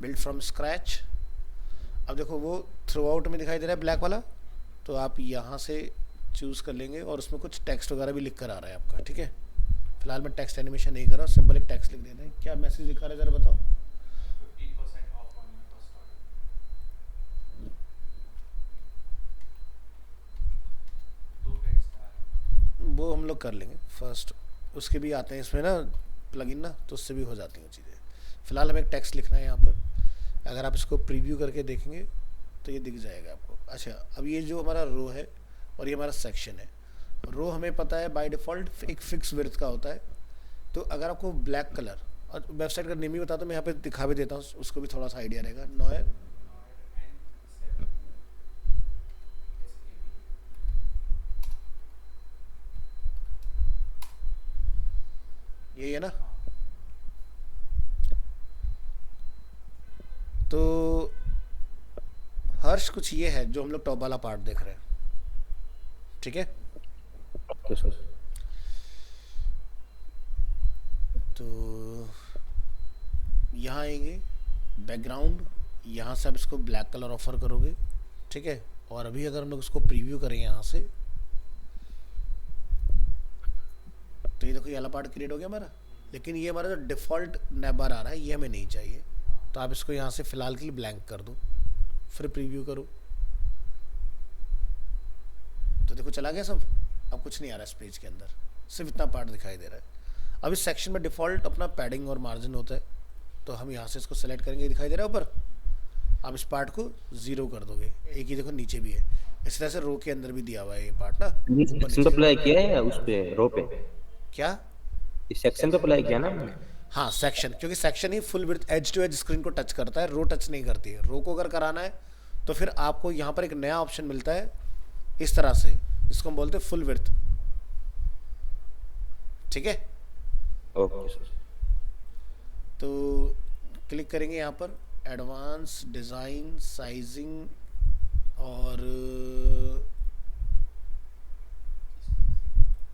Build from scratch. अब देखो वो थ्रू आउट में दिखाई दे रहा है ब्लैक वाला, तो आप यहाँ से चूज़ कर लेंगे और उसमें कुछ टेक्स्ट वगैरह भी लिख कर आ रहा है आपका, ठीक है। फिलहाल मैं टेक्स्ट एनिमेशन नहीं कर रहा, सिंपल एक टेक्स्ट लिख देते हैं। क्या मैसेज लिखा रहा है ज़रा बताओ। 50% of on your first order. दो टेक्स्ट आ रहे वो हम लोग कर लेंगे फर्स्ट, उसके भी आते हैं इसमें ना प्लगइन ना, तो उससे भी हो जाती हैं चीज़ें। फिलहाल हमें एक टेक्स्ट लिखना है यहाँ पर। अगर आप इसको प्रीव्यू करके देखेंगे तो ये दिख जाएगा आपको। अच्छा, अब ये जो हमारा रो है और ये हमारा सेक्शन है। रो हमें पता है बाय डिफ़ॉल्ट एक फिक्स विड्थ का होता है। तो अगर आपको ब्लैक कलर, और वेबसाइट का नेम ही बता दो, मैं यहाँ पे दिखा भी देता हूँ, उसको भी थोड़ा सा आइडिया रहेगा। नॉयर नॉइड N7 SAP। यही है ना। हाँ। तो हर्ष कुछ ये है जो हम लोग टॉप वाला पार्ट देख रहे हैं, ठीक है। Okay sir. तो यहाँ आएंगे बैकग्राउंड, यहाँ से आप इसको ब्लैक कलर ऑफर करोगे, ठीक है। और अभी अगर हम लोग इसको प्रीव्यू करें यहाँ से, तो ये देखो ये वाला पार्ट क्रिएट हो गया हमारा। लेकिन ये हमारा जो डिफ़ॉल्ट नैबर आ रहा है ये हमें नहीं चाहिए, तो आप इसको यहाँ से फ़िलहाल के लिए ब्लैंक कर दो, फिर प्रीव्यू करो। तो देखो चला गया सब, अब कुछ नहीं आ रहा इस पेज के अंदर, सिर्फ इतना पार्ट दिखाई दे रहा है। अब इस सेक्शन में डिफ़ॉल्ट अपना पैडिंग और मार्जिन होता है, तो हम यहाँ से इसको सेलेक्ट करेंगे, दिखाई दे रहा है ऊपर। आप इस पार्ट को ज़ीरो कर दोगे, एक ही देखो नीचे भी है। इस तरह से रो के अंदर भी दिया हुआ है ये पार्ट ना, ऊपर सेक्शन पे नीचे। अप्लाई किया है या उस पे रो पे? क्या? इस सेक्शन पे अप्लाई किया ना हमने। हाँ सेक्शन, क्योंकि सेक्शन ही full width edge to edge screen को टच करता है, रो टच नहीं करती है। रो को अगर कराना है तो फिर आपको यहाँ पर एक नया ऑप्शन मिलता है इस तरह से, इसको हम बोलते हैं फुल विड्थ, ठीक है। Okay sir. तो क्लिक करेंगे यहाँ पर एडवांस डिज़ाइन साइजिंग, और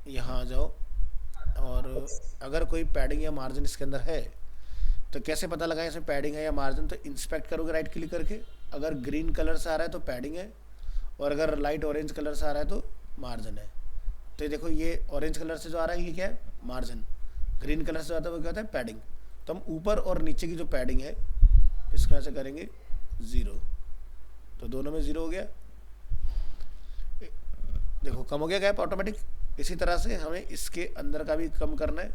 यहाँ आ जाओ। और अगर कोई पैडिंग या मार्जिन इसके अंदर है तो कैसे पता लगाएं इसमें पैडिंग है या मार्जिन। तो इंस्पेक्ट करोगे राइट क्लिक करके, अगर ग्रीन कलर से आ रहा है तो पैडिंग है, और अगर लाइट ऑरेंज कलर से आ रहा है तो मार्जिन है। तो ये देखो ये ऑरेंज कलर से जो आ रहा है ये क्या है, मार्जिन। ग्रीन कलर से आता है वो क्या होता है, पैडिंग। तो हम ऊपर और नीचे की जो पैडिंग है इसको ऐसे करेंगे ज़ीरो, तो दोनों में ज़ीरो हो गया। देखो कम हो गया गैप ऑटोमेटिक। इसी तरह से हमें इसके अंदर का भी कम करना है।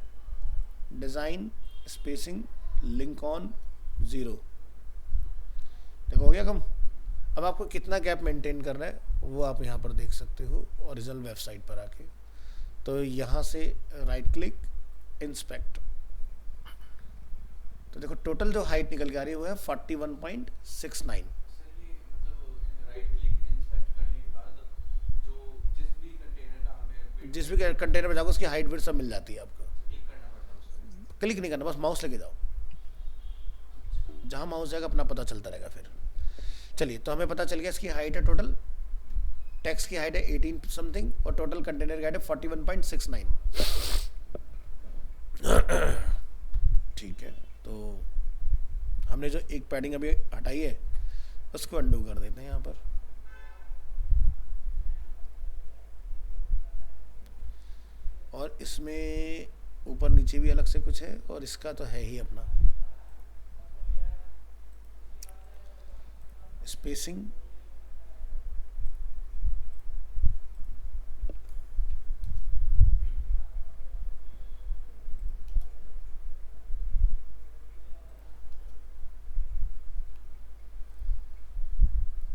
Design spacing link on zero, देखो हो गया कम। अब आपको कितना गैप मेंटेन करना है वो आप यहाँ पर देख सकते हो ओरिजिनल वेबसाइट पर आके। तो यहाँ से राइट क्लिक इंस्पेक्ट, तो देखो टोटल जो हाइट निकल के आ रही है वो है 41.69। सर ये मतलब राइट क्लिक इंस्पेक्ट करने के बाद जो जिस भी कंटेनर का हमें जिस भी कंटेनर में जाओगे उसकी हाइट वेट सब मिल जाती है आपको। क्लिक करना पड़ता है उसको। क्लिक नहीं करना, बस माउस लेके जाओ, जहाँ माउस जाएगा अपना पता चलता रहेगा फिर। चलिए, तो हमें पता चल गया इसकी हाइट है टोटल, टेक्स्ट की हाइट है 18 समथिंग, और टोटल कंटेनर की हाइट है 41.69। ठीक है, तो हमने जो एक पैडिंग अभी हटाई है उसको अंडू कर देते हैं यहाँ पर। और इसमें ऊपर नीचे भी अलग से कुछ है, और इसका तो है ही अपना स्पेसिंग।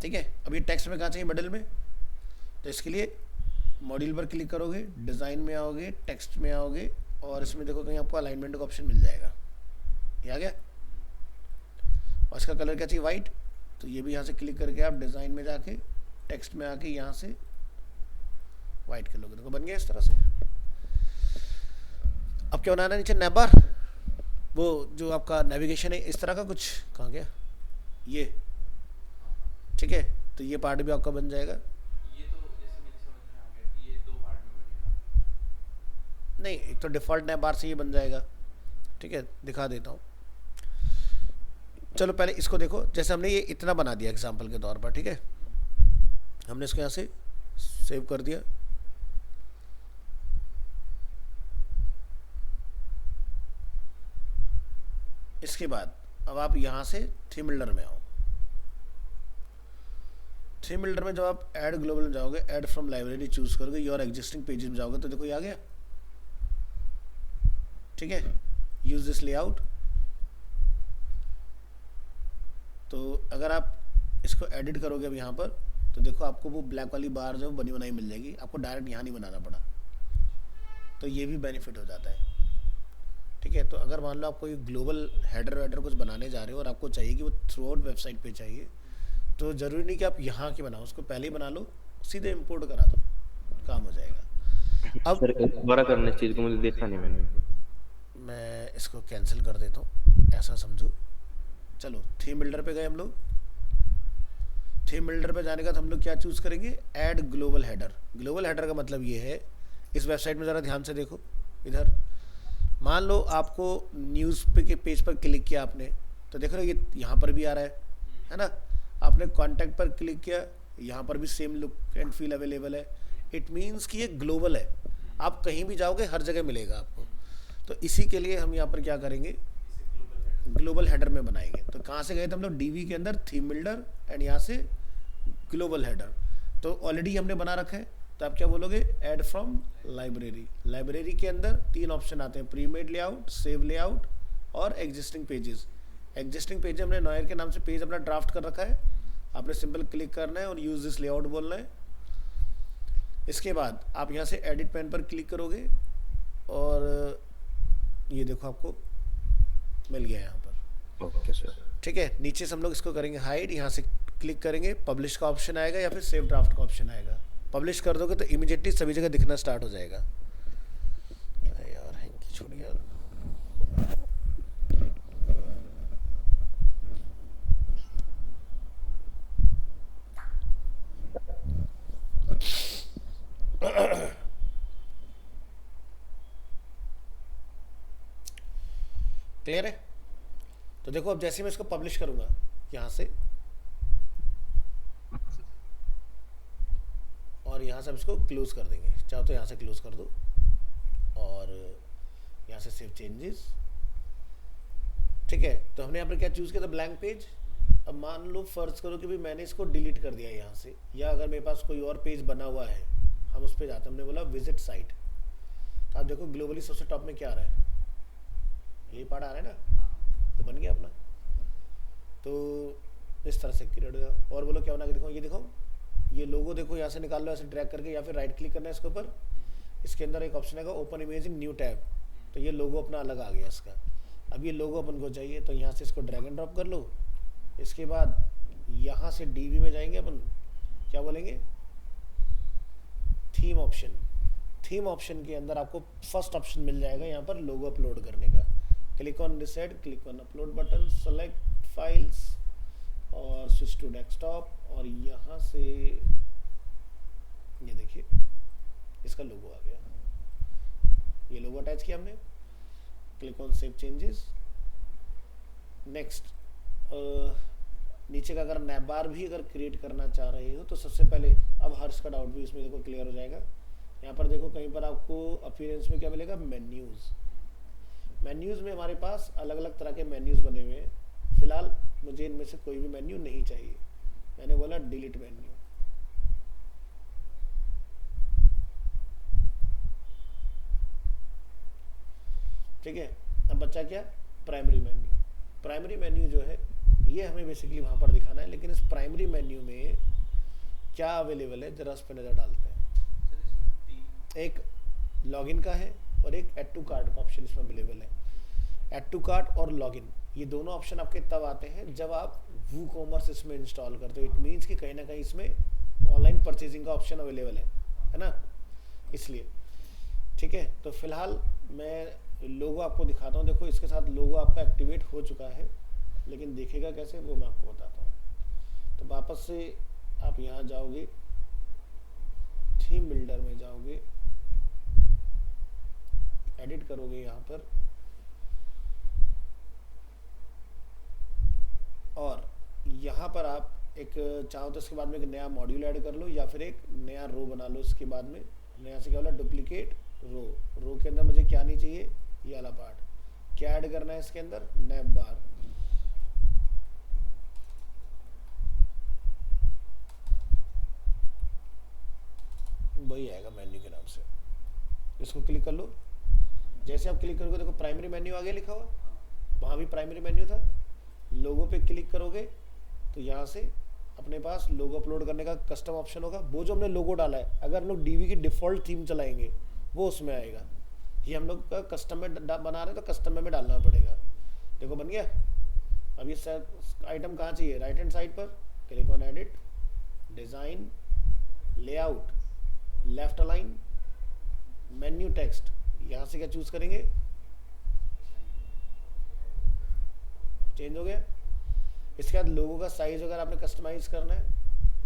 ठीक है, अब ये टेक्स्ट में कहाँ चाहिए, मिडिल में। तो इसके लिए मॉड्यूल पर क्लिक करोगे, डिज़ाइन में आओगे, टेक्स्ट में आओगे, और इसमें देखो कहीं आपको अलाइनमेंट का ऑप्शन मिल जाएगा, ये आ गया। और इसका कलर क्या चाहिए, वाइट। तो ये भी यहाँ से क्लिक करके आप डिज़ाइन में जाके टेक्स्ट में आके यहाँ से वाइट कर लोगे, देखो बन गया इस तरह से। अब क्या बनाना है नीचे, नैबर, वो जो आपका नेविगेशन है इस तरह का कुछ, कहाँ गया ये, ठीक है। तो ये पार्ट भी आपका बन जाएगा। ये तो जैसे मेरी समझ में आ गया कि ये दो पार्ट में बनेगा। नहीं, एक तो डिफ़ॉल्ट नैब बार से ये बन जाएगा, ठीक है। दिखा देता हूँ, चलो पहले इसको देखो, जैसे हमने ये इतना बना दिया एग्जाम्पल के तौर पर, ठीक है, हमने इसको यहाँ से सेव कर दिया। इसके बाद अब आप यहाँ से थीम बिल्डर में आओ। थीम बिल्डर में जब आप ऐड ग्लोबल में जाओगे, ऐड फ्रॉम लाइब्रेरी चूज करोगे, योर एग्जिस्टिंग पेजेस में जाओगे तो देखो ये आ गया, ठीक है। Use this layout. तो अगर आप इसको एडिट करोगे अब यहाँ पर तो देखो आपको वो ब्लैक वाली बार जो बनी बनाई मिल जाएगी, आपको डायरेक्ट यहाँ नहीं बनाना पड़ा, तो ये भी बेनिफिट हो जाता है, ठीक है। तो अगर मान लो आप कोई ग्लोबल हेडर वेडर कुछ बनाने जा रहे हो और आपको चाहिए कि वो थ्रू आउट वेबसाइट पे चाहिए, तो ज़रूरी नहीं कि आप यहाँ की बनाओ, उसको पहले ही बना लो, सीधे इंपोर्ट करा दो, काम हो जाएगा। अब सर दोबारा करने इस चीज को मुझे देखा नहीं मैंने। मैं इसको कैंसिल कर देता हूँ, ऐसा समझो। चलो थीम बिल्डर पे गए हम लोग। थीम बिल्डर पे जाने के बाद हम लोग क्या चूज़ करेंगे, add global header. Global header का मतलब ये है, इस वेबसाइट में ज़रा ध्यान से देखो इधर, मान लो आपको न्यूज़ पे के पेज पर क्लिक किया आपने, तो देख रहे हो ये यहाँ पर भी आ रहा है ना। आपने कॉन्टैक्ट पर क्लिक किया, यहाँ पर भी same look and feel available है। इट मीन्स कि ये ग्लोबल है, आप कहीं भी जाओगे हर जगह मिलेगा आपको। तो इसी के लिए हम यहाँ पर क्या करेंगे, ग्लोबल हेडर में बनाएंगे। तो कहाँ से गए थे हम लोग, डीवी के अंदर थीम बिल्डर एंड यहाँ से ग्लोबल हेडर। तो ऑलरेडी हमने बना रखा है, तो आप क्या बोलोगे, ऐड फ्रॉम लाइब्रेरी। लाइब्रेरी के अंदर 3 ऑप्शन आते हैं, प्रीमेड लेआउट, सेव लेआउट और एग्जिस्टिंग पेजेस। एग्जिस्टिंग पेज हमने नॉयर के नाम से पेज अपना ड्राफ्ट कर रखा है, आपने सिंपल क्लिक करना है और यूज दिस लेआउट बोलना है। इसके बाद आप यहाँ से एडिट पेन पर क्लिक करोगे और ये देखो आपको मिल गया यहाँ पर, ओके सर। ठीक है। नीचे से हम लोग इसको करेंगे हाइड, यहाँ से क्लिक करेंगे, पब्लिश का ऑप्शन आएगा या फिर सेव ड्राफ्ट का ऑप्शन आएगा। पब्लिश कर दोगे तो इमीडिएटली सभी जगह दिखना स्टार्ट हो जाएगा। यार हैंकी छोड़ यार। क्लियर है। तो देखो अब जैसे मैं इसको पब्लिश करूंगा यहाँ से, और यहाँ से हम इसको क्लोज कर देंगे, चाहो तो यहाँ से क्लोज कर दो और यहाँ से सेव चेंजेस, ठीक है। तो हमने यहाँ पर क्या चूज़ किया था, ब्लैंक पेज। अब मान लो फर्ज करो कि भाई मैंने इसको डिलीट कर दिया यहाँ से, या अगर मेरे पास कोई और पेज बना हुआ है, हम उस पर जाते हैं, हमने बोला विजिट साइट। तो आप देखो ग्लोबली सबसे टॉप में क्या आ रहा है, यही पार्ट आ रहा है ना, तो बन गया अपना। तो इस तरह से क्रिएट हो गया। और बोलो क्या बना के दिखाओ, ये देखो ये लोगो देखो, यहाँ से निकाल लो ऐसे ड्रैग करके, या फिर राइट क्लिक करना है इसके ऊपर, इसके अंदर एक ऑप्शन आएगा open image in new tab, तो ये लोगो अपना अलग आ गया इसका। अब ये लोगो अपन को चाहिए, तो यहाँ से इसको ड्रैग एंड ड्रॉप कर लो। इसके बाद यहाँ से डीवी में जाएंगे अपन, क्या बोलेंगे, थीम ऑप्शन। थीम ऑप्शन के अंदर आपको फर्स्ट ऑप्शन मिल जाएगा यहाँ पर लोगो अपलोड करने का। Click on decide, click on upload button, select files और स्विच टू डेस्कटॉप, और यहाँ से ये देखिए इसका लोगो आ गया, ये लोगो अटैच किया हमने। Click on save changes, next. नीचे का अगर नैबार भी अगर क्रिएट करना चाह रहे हो तो सबसे पहले, अब हर्ष का डाउट भी इसमें देखो क्लियर हो जाएगा। यहाँ पर देखो कहीं पर आपको अपीयरेंस में क्या मिलेगा, मेन्यूज़। मेन्यूज़ में हमारे पास अलग अलग तरह के मेन्यूज़ बने हुए हैं। फिलहाल मुझे इनमें से कोई भी मेन्यू नहीं चाहिए, मैंने बोला डिलीट मेन्यू। ठीक है। अब बच्चा क्या, प्राइमरी मेन्यू। प्राइमरी मेन्यू जो है ये हमें बेसिकली वहाँ पर दिखाना है, लेकिन इस प्राइमरी मेन्यू में क्या अवेलेबल है जरा उस पर नज़र डालते हैं। सर इसमें 3 एक लॉगिन का है और एक ऐड टू कार्ट का ऑप्शन इसमें अवेलेबल है। ऐड टू कार्ट और लॉगिन ये दोनों ऑप्शन आपके तब आते हैं जब आप वूकॉमर्स इसमें इंस्टॉल करते हो। इट मीन्स कि कहीं ना कहीं इसमें ऑनलाइन परचेजिंग का ऑप्शन अवेलेबल है ना, इसलिए। ठीक है, तो फिलहाल मैं लोगो आपको दिखाता हूँ। देखो इसके साथ लोगो आपका एक्टिवेट हो चुका है, लेकिन देखेगा कैसे वो मैं आपको बताता हूँ। तो वापस से आप यहाँ जाओगे, थीम बिल्डर में जाओगे, एडिट करोगे यहाँ पर, यहाँ पर आप एक चाहो तो इसके बाद में एक नया मॉड्यूल ऐड कर लो या फिर एक नया रो बना लो। इसके बाद में नया से क्या बोला, डुप्लीकेट रो। रो के अंदर मुझे क्या नहीं चाहिए, ये वाला पार्ट। क्या ऐड करना है इसके अंदर, नैप बार। वही आएगा मेन्यू के नाम से। इसको क्लिक कर लो। जैसे आप क्लिक करोगे देखो प्राइमरी मेन्यू आगे लिखा हुआ, वहाँ भी प्राइमरी मेन्यू था। लोगो पे क्लिक करोगे तो यहाँ से अपने पास लोगो अपलोड करने का कस्टम ऑप्शन होगा। वो जो हमने लोगो डाला है, अगर हम लोग डीवी की डिफ़ॉल्ट थीम चलाएंगे वो उसमें आएगा। ये हम लोग का कस्टम में बना रहे हैं तो कस्टम में डालना पड़ेगा। देखो बन गया। अब ये आइटम कहाँ चाहिए, राइट हैंड साइड पर click on edit, design, layout, left align, menu text. यहाँ से क्या चूज करेंगे, चेंज हो गया। इसके बाद लोगो का साइज अगर आपने कस्टमाइज करना है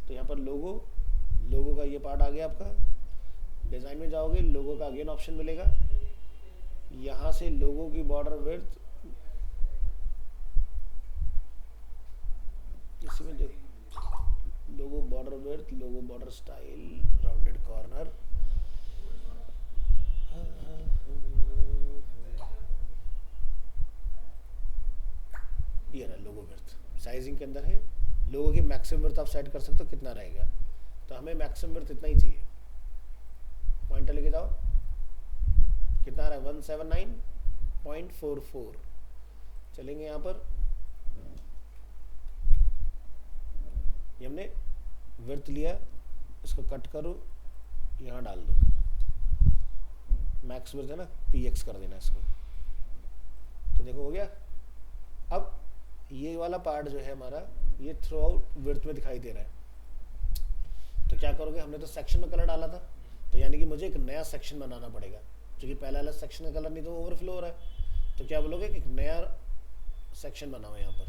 तो यहाँ पर लोगो का ये पार्ट आ गया आपका। डिज़ाइन में जाओगे, लोगो का अगेन ऑप्शन मिलेगा। यहाँ से लोगो की बॉर्डर विड्थ, इसी में देखो लोगो बॉर्डर विड्थ, लोगो बॉर्डर स्टाइल, राउंडेड कॉर्नर। ये रहा लोगो विड्थ, साइजिंग के अंदर है। लोगो की मैक्सिमम विड्थ आप सेट कर सकते हो कितना रहेगा, तो हमें मैक्सिमम विड्थ इतना ही चाहिए। पॉइंटर लेके जाओ, कितना रहा है 179.44। चलेंगे यहाँ पर, ये हमने विड्थ लिया, इसको कट करो, यहाँ डाल दो। मैक्स विड्थ है ना, px कर देना इसको। तो देखो हो गया। अब ये वाला पार्ट जो है हमारा, ये थ्रू आउट विड्थ में दिखाई दे रहा है। तो क्या करोगे, हमने तो सेक्शन में कलर डाला था, तो यानी कि मुझे एक नया सेक्शन बनाना पड़ेगा, क्योंकि पहला वाला सेक्शन का कलर नहीं तो ओवरफ्लो हो रहा है। तो क्या बोलोगे कि एक नया सेक्शन बनाओ यहाँ पर,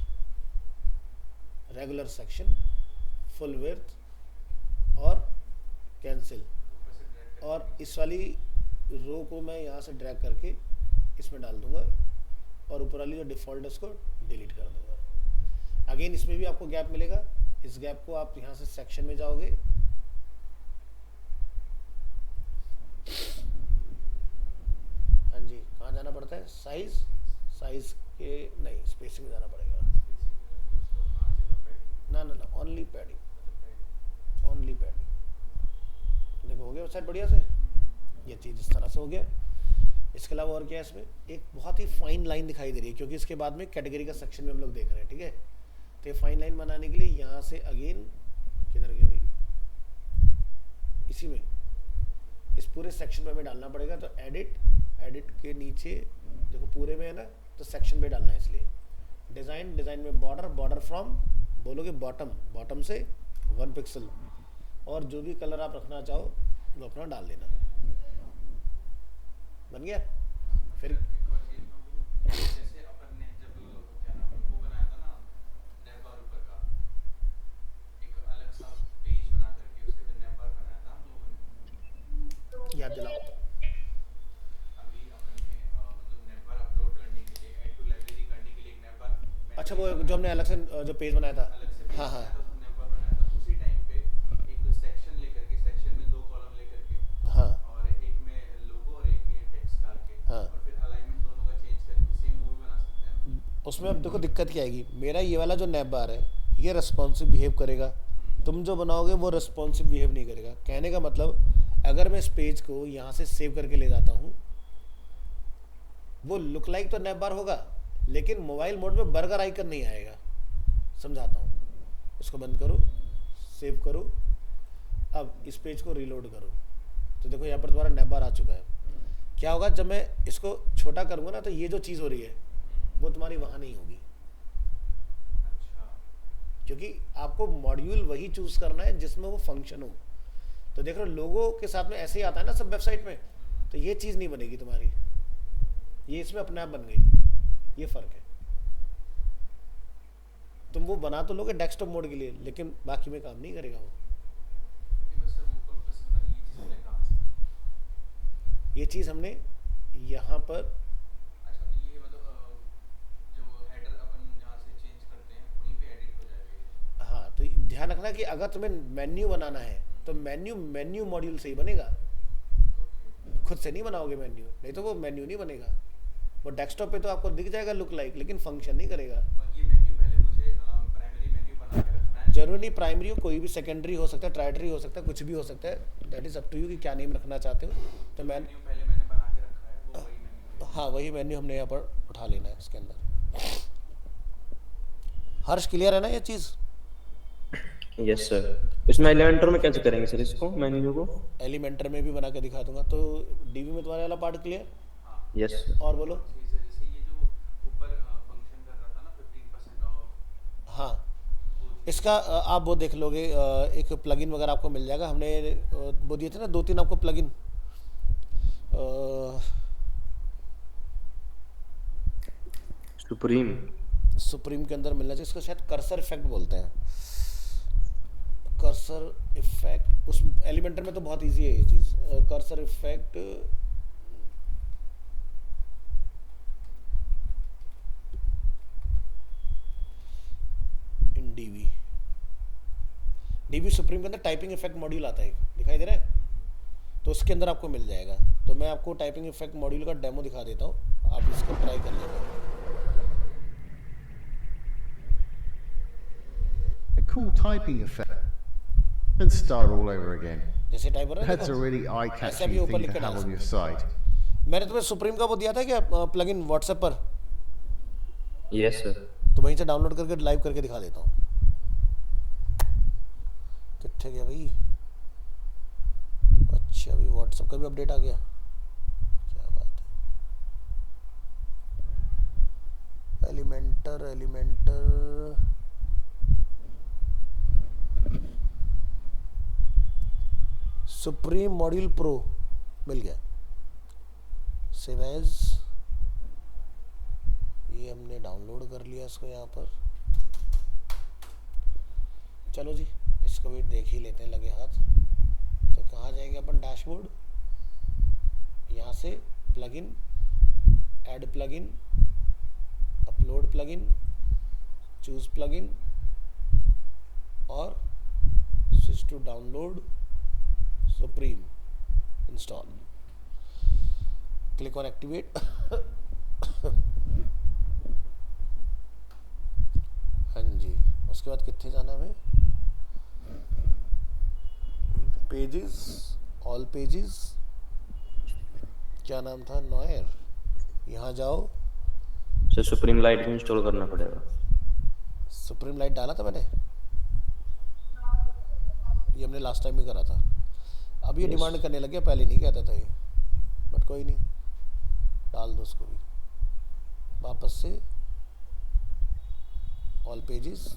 रेगुलर सेक्शन, फुल विड्थ और कैंसिल। और इस वाली रो को मैं यहाँ से ड्रैग करके इसमें डाल दूंगा और ऊपर वाली जो डिफ़ॉल्ट है उसको डिलीट कर दूंगा। अगेन इसमें भी आपको गैप मिलेगा। इस गैप को आप यहाँ से सेक्शन में जाओगे, हाँ जी, कहाँ जाना पड़ता है, साइज के नहीं, स्पेसिंग में जाना पड़ेगा। ना ना ना, ओनली पैडिंग, ओनली पैडिंग। देखो हो गया वेबसाइट बढ़िया से। ये चीज़ इस तरह से हो गया। इसके अलावा और क्या है, इसमें एक बहुत ही फाइन लाइन दिखाई दे रही है, क्योंकि इसके बाद में कैटेगरी का सेक्शन में हम लोग देख रहे हैं, ठीक है। तो ये फाइन लाइन बनाने के लिए यहाँ से अगेन किधर गया भाई, इसी में इस पूरे सेक्शन में हमें डालना पड़ेगा। तो एडिट के नीचे देखो पूरे में है ना, तो सेक्शन में डालना है। इसलिए डिज़ाइन में बॉर्डर फ्रॉम बोलोगे बॉटम से 1 पिक्सल, और जो भी कलर आप रखना चाहो वो अपना डाल देना। बन गया। फिर एक और चीज में वो, जैसे अपन ने जब क्या नाम है वो बनाया था ना, नैप बार ऊपर का एक अलग सा पेज बना करके उसके अंदर नैप बार बनाया था हम लोगों ने। याद दिलाओ। अभी अपन ने मतलब नैप बार अपलोड करने के लिए, ऐड टू लाइब्रेरी करने के लिए एक नैप बार, अच्छा वो जो हमने अलग से जो पेज बनाया था, अलग से हाँ हाँ नैप बार बनाया था। उसी टाइम पे एक सेक्शन लेकर के, सेक्शन में 2 कॉलम लेकर के, हाँ और एक में लोगो और एक में टेक्स्ट डाल के, हाँ। और फिर अलाइनमेंट दोनों का चेंज करके सेम वो भी बना सकते हैं। उसमें अब देखो दिक्कत क्या आएगी, मेरा ये वाला जो नैप बार है ये रेस्पॉन्सिव बिहेव करेगा, तुम जो बनाओगे वो रेस्पॉन्सिव बिहेव नहीं करेगा। कहने का मतलब, अगर मैं इस पेज को यहाँ से सेव करके ले जाता हूँ, वो लुक लाइक तो नैप बार होगा, लेकिन मोबाइल मोड में बर्गर आइकन नहीं आएगा। समझाता हूँ, इसको बंद करो, सेव करो, अब इस पेज को रीलोड करो, तो देखो यहाँ पर तुम्हारा नैप बार आ चुका है। क्या होगा, जब मैं इसको छोटा करूँगा ना, तो ये जो चीज़ हो रही है वो तुम्हारी वहाँ नहीं होगी, अच्छा, क्योंकि आपको मॉड्यूल वही चूज करना है जिसमें वो फंक्शन हो। तो देख रहे हो लोगो के साथ में ऐसे ही आता है ना सब वेबसाइट में, तो ये चीज़ नहीं बनेगी तुम्हारी, ये इसमें अपने आप बन गई। ये फ़र्क है। तुम वो बना तो लोगे डेस्कटॉप मोड के लिए, लेकिन बाकी में काम नहीं करेगा वो। ये बस सर ऊपर ऊपर से बनी ये चीज़ हमने कहाँ से की? ये चीज़ हमने यहाँ पर, अच्छा, तो ये मतलब जो हेडर अपन जहाँ से चेंज करते हैं वहीं पे एडिट हो जाएगा ये। रखना कि अगर तुम्हें मेन्यू बनाना है तो मेन्यू मॉड्यूल से ही बनेगा, खुद से नहीं बनाओगे मेन्यू, नहीं तो वो मेन्यू नहीं बनेगा। वो डेस्कटॉप पे तो आपको दिख जाएगा लुक लाइक, लेकिन फंक्शन नहीं करेगा। और ये मेन्यू पहले मुझे प्राइमरी मेन्यू बना के रखना है। जरूरी नहीं प्राइमरी हो, कोई भी सेकेंडरी हो सकता है, ट्राइटरी हो सकता है, कुछ भी हो सकता है। That is up to you कि क्या नेम रखना चाहते हो। तो मैं मेन्यू पहले मैंने बना के रखा है, वो वही मेन्यू है। हाँ, वही मेन्यू हमने यहाँ पर उठा लेना है इसके अंदर। हर्ष क्लियर है ना ये चीज़? Yes sir. इसमें एलिमेंटर में कैसे करेंगे सर इसको, मेन्यू को? एलिमेंटर में भी बना के दिखा दूंगा। तो डीबी में तुम्हारे वाला पार्ट क्लियर? हाँ। यस और बोलो। चीज़ है जैसे ये जो ऊपर फंक्शन कर रहा था ना 15% ऑफ, हाँ, वो चीज़ इसका आप वो देख लोगे, एक प्लगइन वगैरह आपको मिल जाएगा। हमने वो दिए थे ना 2-3 आपको प्लगइन, सुप्रीम। सुप्रीम के अंदर मिलना चाहिए। इसको शायद कर्सर इफेक्ट बोलते हैं, कर्सर इफेक्ट। उस एलिमेंटर में तो बहुत इजी है ये चीज़। Cursor effect in Divi, Divi Supreme के अंदर टाइपिंग इफेक्ट मॉड्यूल आता है, दिखाई दे रहा है? तो उसके अंदर आपको मिल जाएगा। तो मैं आपको टाइपिंग इफेक्ट मॉड्यूल का डेमो दिखा देता हूँ, आप इसको ट्राई कर लेना। A cool typing effect and start all over again. जैसे टाइप हो रहा है That's a देखो। really ऐसा भी eye-catching ऊपर thing लिख to के डाल have on your सकते site. हो। मैंने तुम्हें सुप्रीम का वो दिया था क्या प्लगइन व्हाट्सएप पर? Yes sir. तो वहीं से डाउनलोड करके लाइव करके दिखा देता हूँ। कितने गया भाई? अच्छा, अभी व्हाट्सएप का भी अपडेट आ गया, क्या बात है। एलिमेंटर सुप्रीम मॉड्यूल प्रो मिल गया। सेव एज, ये हमने डाउनलोड कर लिया इसको यहाँ पर। चलो जी, इसको भी देख ही लेते हैं लगे हाथ। तो कहाँ जाएंगे अपन? डैशबोर्ड, यहाँ से plugin, add plugin, upload plugin, choose plugin और switch to download Supreme, install, click on activate. हाँ जी, उसके बाद कितने जाना हमें? पेजेस, ऑल पेजेस, क्या नाम था? नॉयर। यहाँ जाओ, सर सुप्रीम लाइट भी इंस्टॉल करना पड़ेगा। सुप्रीम लाइट डाला था मैंने, ये हमने लास्ट टाइम भी करा था। अब ये Yes. डिमांड करने लग गया, पहले नहीं कहता था ये, बट कोई नहीं, डाल दो उसको भी वापस से। ऑल पेजेस,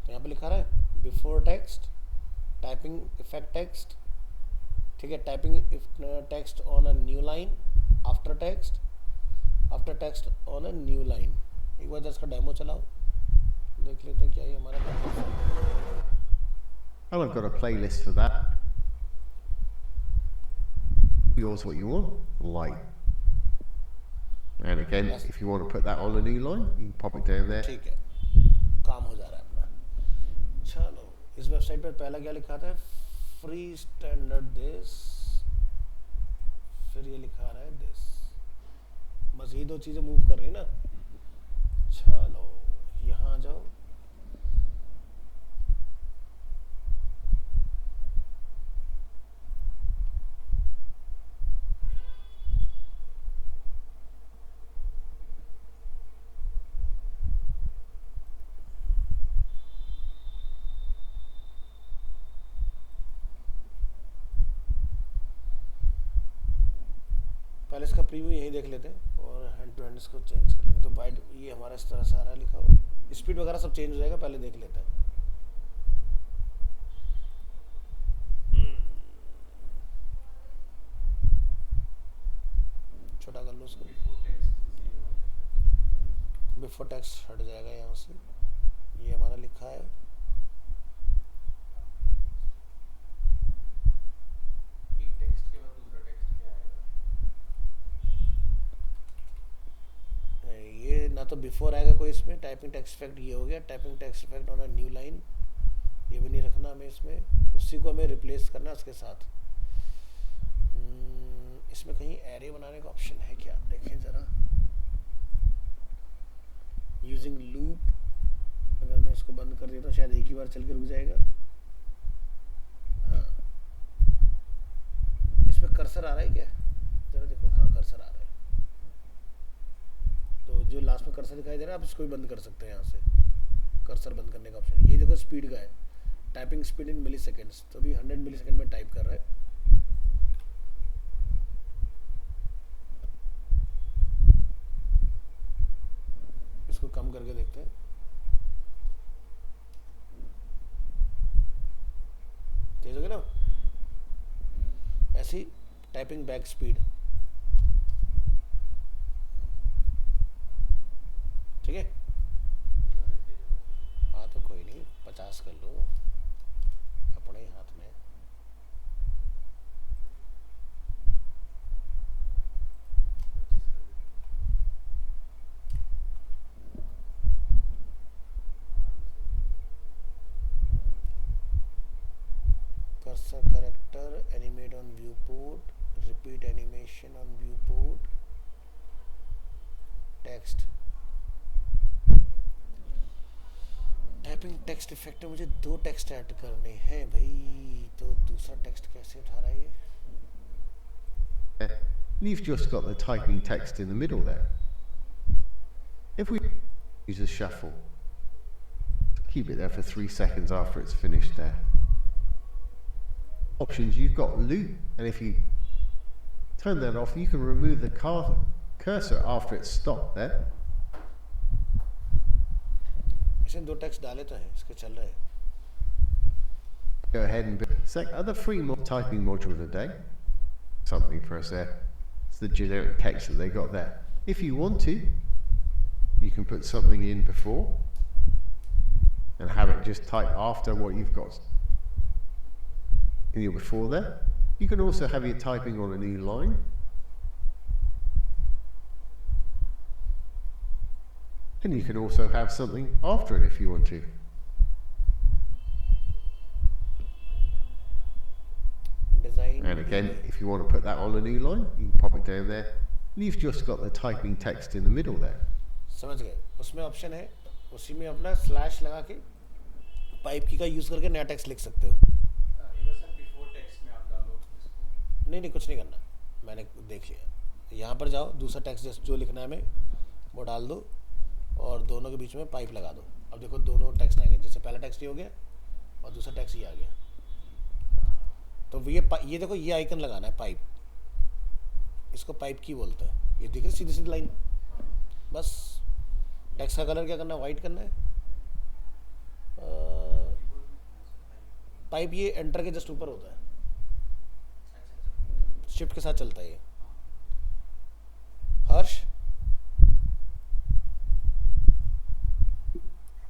यहाँ पे लिखा रहा है before text, typing effect text, ठीक है। Typing text on a new line, after text on a new line. एक बार इसका डेमो चलाओ, देख लेते हैं क्या ये हमारा काम है। And I've got a playlist for that. Yours what you want, light. And again, if you want to put that on a new line, you can pop it down there. ठीक है, काम हो जा रहा है अपना। चलो, इस वेबसाइट पर पहला क्या लिखा था? फ्री स्टैंडर्ड दिस, फिर ये लिखा रहा है दिस। बस ये दो चीज़ें मूव कर रही है ना। चलो यहाँ जाओ, पहले इसका प्रीव्यू यही देख लेते हैं और हैंड टू हैंड इसको चेंज कर लेंगे। तो वाइट ये हमारा इस तरह से आ रहा है लिखा हुआ, स्पीड वगैरह सब चेंज हो जाएगा, पहले देख लेते हैं। छोटा कर लो उसको, बिफोर टेक्स्ट हट जाएगा यहाँ से, ये हमारा लिखा है। एक टेक्स्ट के बाद दूसरा टेक्स्ट क्या आएगा? ये ना तो बिफोर आएगा कोई इसमें, टाइपिंग टेक्स्ट इफेक्ट ये हो गया, typing text effect on a new line, ये भी नहीं रखना हमें इसमें, उसी को हमें रिप्लेस करना है उसके साथ। इसमें कहीं एरे बनाने का ऑप्शन है क्या, देखें ज़रा। यूजिंग लूप, अगर मैं इसको बंद कर देता हूँ शायद एक ही बार चल के रुक जाएगा। हाँ, इसमें कर्सर आ रहा है क्या, ज़रा देखो। हाँ कर्सर आ रहा है, तो जो लास्ट में कर्सर दिखाई दे रहा है आप इसको भी बंद कर सकते हैं यहाँ से, कर्सर बंद करने का ऑप्शन है। ये देखो स्पीड का है, typing speed in milliseconds, तो अभी 100 मिली सेकेंड में टाइप कर रहा है। इसको कम करके देखते हैं, तेज हो गया ना। ऐसी टाइपिंग बैक स्पीड, ठीक है। हाँ तो कोई नहीं, 50 कर लो अपने ही हाथ में। Cursor character, animate on view port, repeat animation on view port, text, typing text effect में मुझे 2 टेक्स्ट ऐड करने हैं भाई, तो दूसरा टेक्स्ट कैसे उठा रहा है ये। You've just got the typing text in the middle there. If we use a shuffle, keep it there for 3 seconds after it's finished there. Options, you've got loop, and if you turn that off, you can remove the cursor after it's stopped there. इसने 2 text डाले तो हैं, इसके चल रहे हैं। Go ahead and are the free typing module today. Something for us there. It's the generic text that they got there. If you want to, you can put something in before and have it just type after what you've got in your before there. You can also have your typing on a new line. And you can also have something after it if you want to. Design, And again, if you want to put that on a new line, you can pop it down there. And you've just got the typing text in the middle there. समझ गए। उसमें option है, उसी में अपना slash लगा के pipe की का यूज़ करके नया टेक्स्ट लिख सकते हो। बिफोर टेक्स्ट में आप डालो इसको। नहीं कुछ नहीं करना, मैंने देख लिया। यहाँ पर जाओ, दूसरा टेक्स्ट जो लिखना है हमें वो डाल दो और दोनों के बीच में पाइप लगा दो। अब देखो दोनों टेक्स्ट आएंगे, जैसे पहला टेक्स्ट ये हो गया और दूसरा टेक्स्ट ये आ गया। तो ये देखो ये आइकन लगाना है पाइप, इसको पाइप की बोलते हैं। ये दिख रही सीधी सीधी लाइन, बस टेक्स्ट का कलर क्या करना है, वाइट करना है। पाइप ये एंटर के जस्ट ऊपर होता है, शिफ्ट के साथ चलता है ये। हर्ष,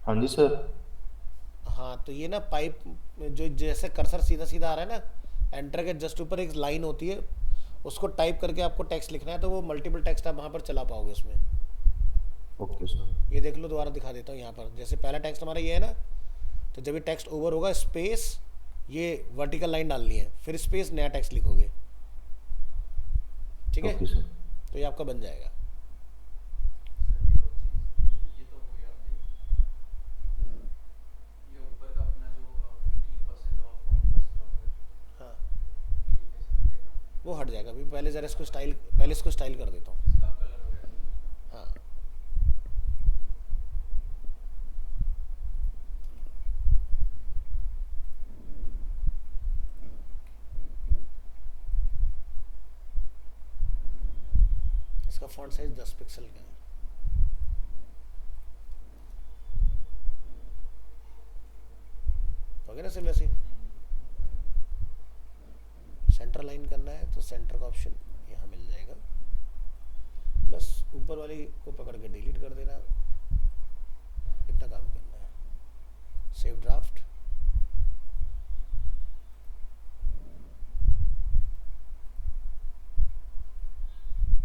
हाँ जी सर। हाँ तो ये ना पाइप जो जैसे कर्सर सीधा सीधा आ रहा है ना, एंटर के जस्ट ऊपर एक लाइन होती है, उसको टाइप करके आपको टेक्स्ट लिखना है, तो वो मल्टीपल टेक्स्ट आप वहाँ पर चला पाओगे उसमें। Okay sir. ये देख लो, दोबारा दिखा देता हूँ। यहाँ पर जैसे पहला टेक्स्ट हमारा ये है ना, तो जब ये टेक्स्ट ओवर होगा स्पेस ये वर्टिकल लाइन डालनी है, फिर स्पेस नया टेक्स्ट लिखोगे, ठीक है। Okay sir. तो ये आपका बन जाएगा। सर एक और चीज़, ये तो हो गया अभी। ये ऊपर का अपना जो 15% ऑफ और प्लस ऑफ, हाँ ये कैसे लगेगा? वो हट जाएगा। अभी पहले ज़रा इसको स्टाइल, पहले इसको स्टाइल कर देता हूँ। इसका कलर हो गया। हाँ इसका फॉन्ट साइज 10 पिक्सल का है। हो गया ना सिम वैसे। सेंटर लाइन करना है तो सेंटर का ऑप्शन यहाँ मिल जाएगा, बस ऊपर वाली को पकड़ के डिलीट कर देना, इतना काम करना है। सेव ड्राफ्ट,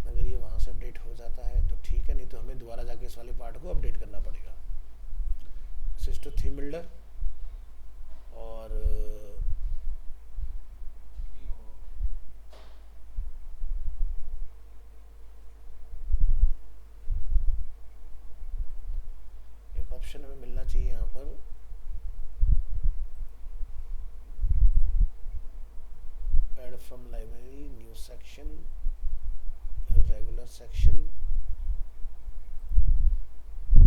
अगर ये वहाँ से अपडेट हो जाता है तो ठीक है, नहीं तो हमें दोबारा जाके इस वाले पार्ट को अपडेट करना पड़ेगा। स्विच टू थीम बिल्डर और एक ऑप्शन हमें मिलना चाहिए यहाँ पर, add from library, new section, regular section,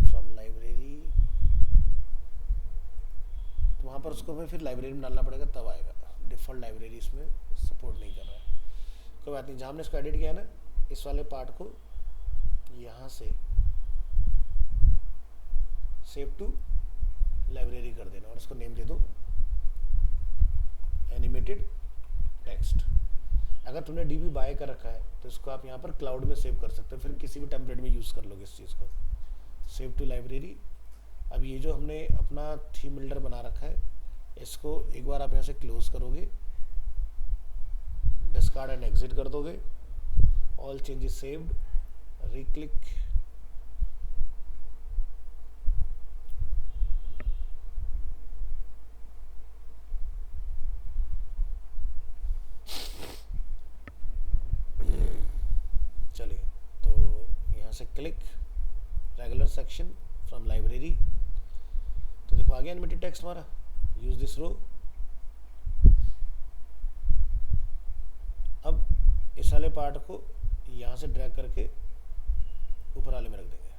from library. तो वहाँ पर उसको हमें फिर लाइब्रेरी में डालना पड़ेगा, तब आएगा। डिफ़ॉल्ट लाइब्रेरी इसमें सपोर्ट नहीं कर रहा है, कोई बात नहीं। जहाँ हमने इसको एडिट किया ना, इस वाले पार्ट को यहाँ से सेव टू लाइब्रेरी कर देना और इसको नेम दे दो एनिमेटेड टेक्स्ट। अगर तुमने डीबी बाय कर रखा है तो इसको आप यहाँ पर क्लाउड में सेव कर सकते हो, फिर किसी भी टेम्पलेट में यूज़ कर लोगे इस चीज़ को। Save to library. अब ये जो हमने अपना थीम बिल्डर बना रखा है, इसको एक बार आप यहाँ से क्लोज करोगे, डिस्कार्ड एंड एग्जिट कर दोगे, ऑल चेंजेस सेव्ड, रिक्लिक, चलिए तो यहाँ से click, regular section from library, तो देखो आ गया एनिमेटेड टेक्स्ट हमारा। यूज दिस रो। अब इस वाले पार्ट को यहाँ से ड्रैग करके ऊपर वाले में रख देंगे,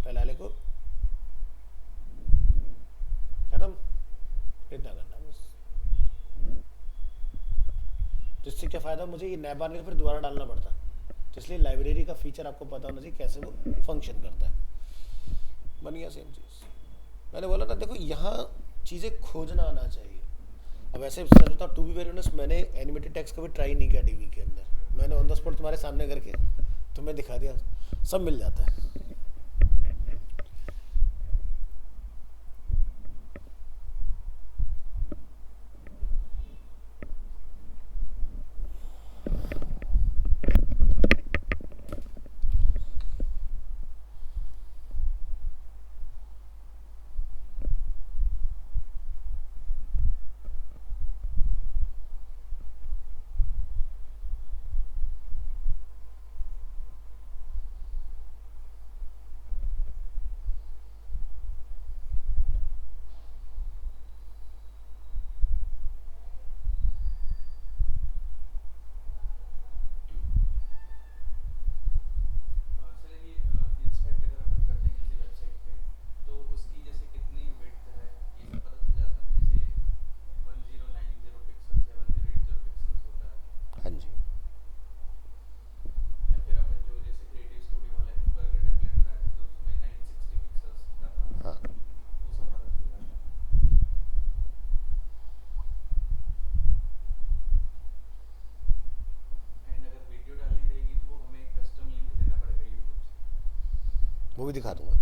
पहले वाले को खत्म, इतना करना बस। तो इससे क्या फ़ायदा, मुझे ये नैप आने के फिर दोबारा डालना पड़ता, तो इसलिए लाइब्रेरी का फीचर आपको पता होना चाहिए कैसे वो फंक्शन करता है। बन गया सेम चीज़। मैंने बोला ना, देखो यहाँ चीज़ें खोजना आना चाहिए। अब ऐसे सच बताओ, टू बी वेरी ऑनेस्ट, मैंने एनिमेटेड टेक्स्ट कभी ट्राई नहीं किया डीवी के अंदर। मैंने ऑन द स्पॉट तुम्हारे सामने करके तुम्हें दिखा दिया, सब मिल जाता है। वो भी दिखा दूंगा।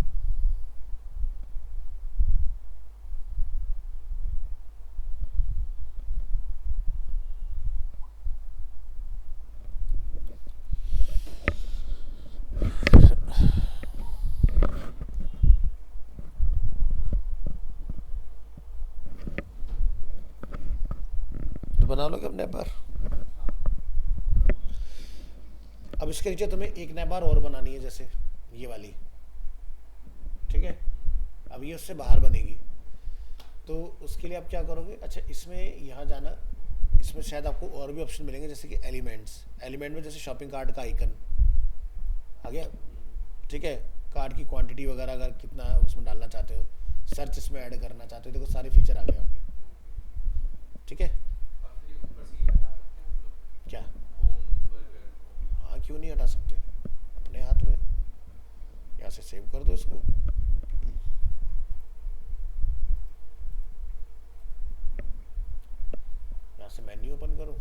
तो बना लोगे अब नैप बार। अब इसके नीचे तुम्हें एक नैप बार और बनानी है, जैसे ये वाली, ठीक है। अब ये उससे बाहर बनेगी, तो उसके लिए आप क्या करोगे, अच्छा इसमें यहाँ जाना, इसमें शायद आपको और भी ऑप्शन मिलेंगे, जैसे कि एलिमेंट्स। एलिमेंट में जैसे शॉपिंग कार्ट का आइकन आ गया, ठीक है। कार्ट की क्वांटिटी वगैरह अगर कितना उसमें डालना चाहते हो, सर्च इसमें ऐड करना चाहते हो, देखो सारे फीचर आ गए आपके, ठीक है। क्या? हाँ क्यों नहीं हटा सकते, अपने हाथ में। यहाँ से सेव कर दो इसको। यहाँ से मेन्यू ओपन करो,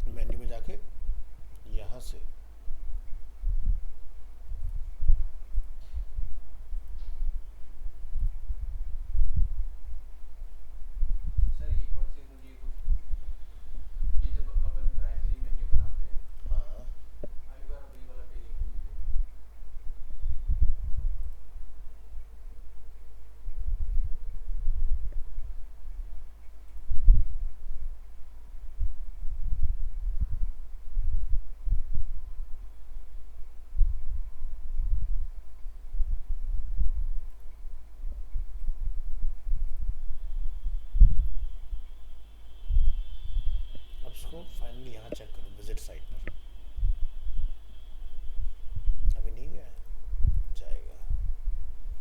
मेन्यू में जाके यहाँ से सर एक और चीज़ मुझे ये जब अपन प्राइमरी मेन्यू बनाते हैं, हाँ एक बार वही वाला पेज लिख लीजिए। अब इसको फाइनली यहाँ चेक करो विजिट साइट पर, अभी नहीं गया, जाएगा।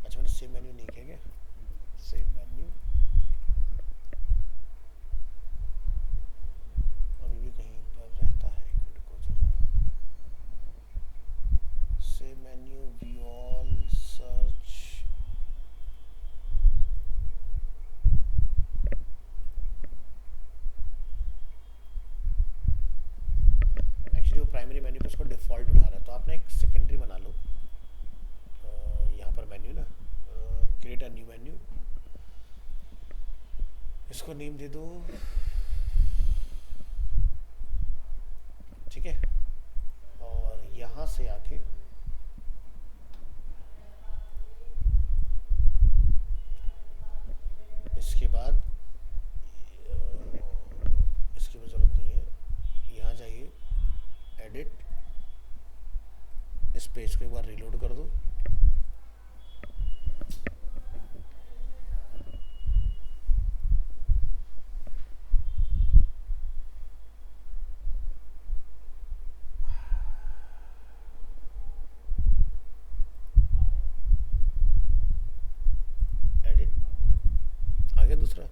अच्छा मैंने सेव मेन्यू नहीं किया क्या, सेव मेन्यू अभी भी कहीं पर रहता है, एक मिनट को जरा, save menu view all search, actually वो प्राइमरी मेन्यू पे उसको डिफ़ॉल्ट उठा रहा है, तो आप ना एक सेकेंडरी बना लो। यहाँ पर मेन्यू ना, क्रिएट अ न्यू मेन्यू, इसको नेम दे दो, ठीक है। और यहाँ से आके इसके बाद इसकी भी ज़रूरत नहीं है, यहाँ जाइए एडिट, इस पेज को एक बार रीलोड कर दो, एडिट, आ गया दूसरा।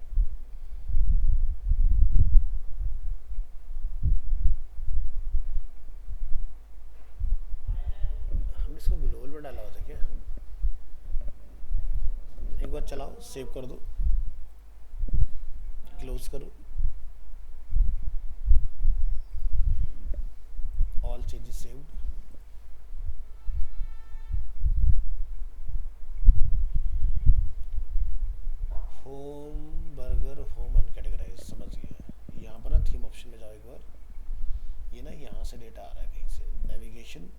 हमने इसको ग्लोबल में डाला हुआ था क्या, एक बार चलाओ, सेव कर दो, क्लोज करो, all changes saved, home burger home uncategorize, समझ गया। यहाँ पर ना थीम ऑप्शन में जाओ एक बार, ये ना यहाँ से डेटा आ रहा है कहीं से, नेविगेशन,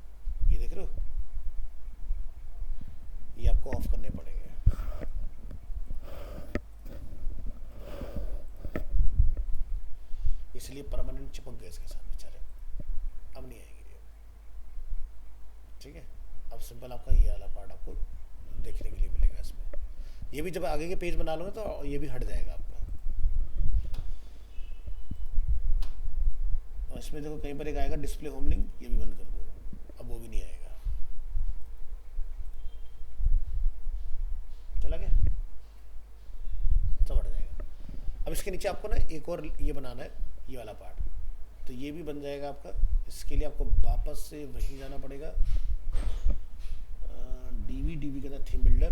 ये देख रहे हो, ये आपको ऑफ करने पड़ेंगे। इसलिए परमानेंट चिपक गए इसके साथ बेचारे, अब नहीं आएंगे ये, ठीक है। अब सिंपल आपका ये वाला पार्ट आपको देखने के लिए मिलेगा इसमें, ये भी जब आगे के पेज बना लोगे तो ये भी हट जाएगा आपका। और इसमें देखो कहीं पर एक आएगा डिस्प्ले होम लिंक, ये भी बंद कर दो, अब वो भी नहीं आएगा, चला गया, सब हट जाएगा। अब इसके नीचे आपको ना एक और ये बनाना है, ये वाला पार्ट, तो ये भी बन जाएगा आपका। इसके लिए आपको वापस से वहीं जाना पड़ेगा, डीवी के अंदर थीम बिल्डर,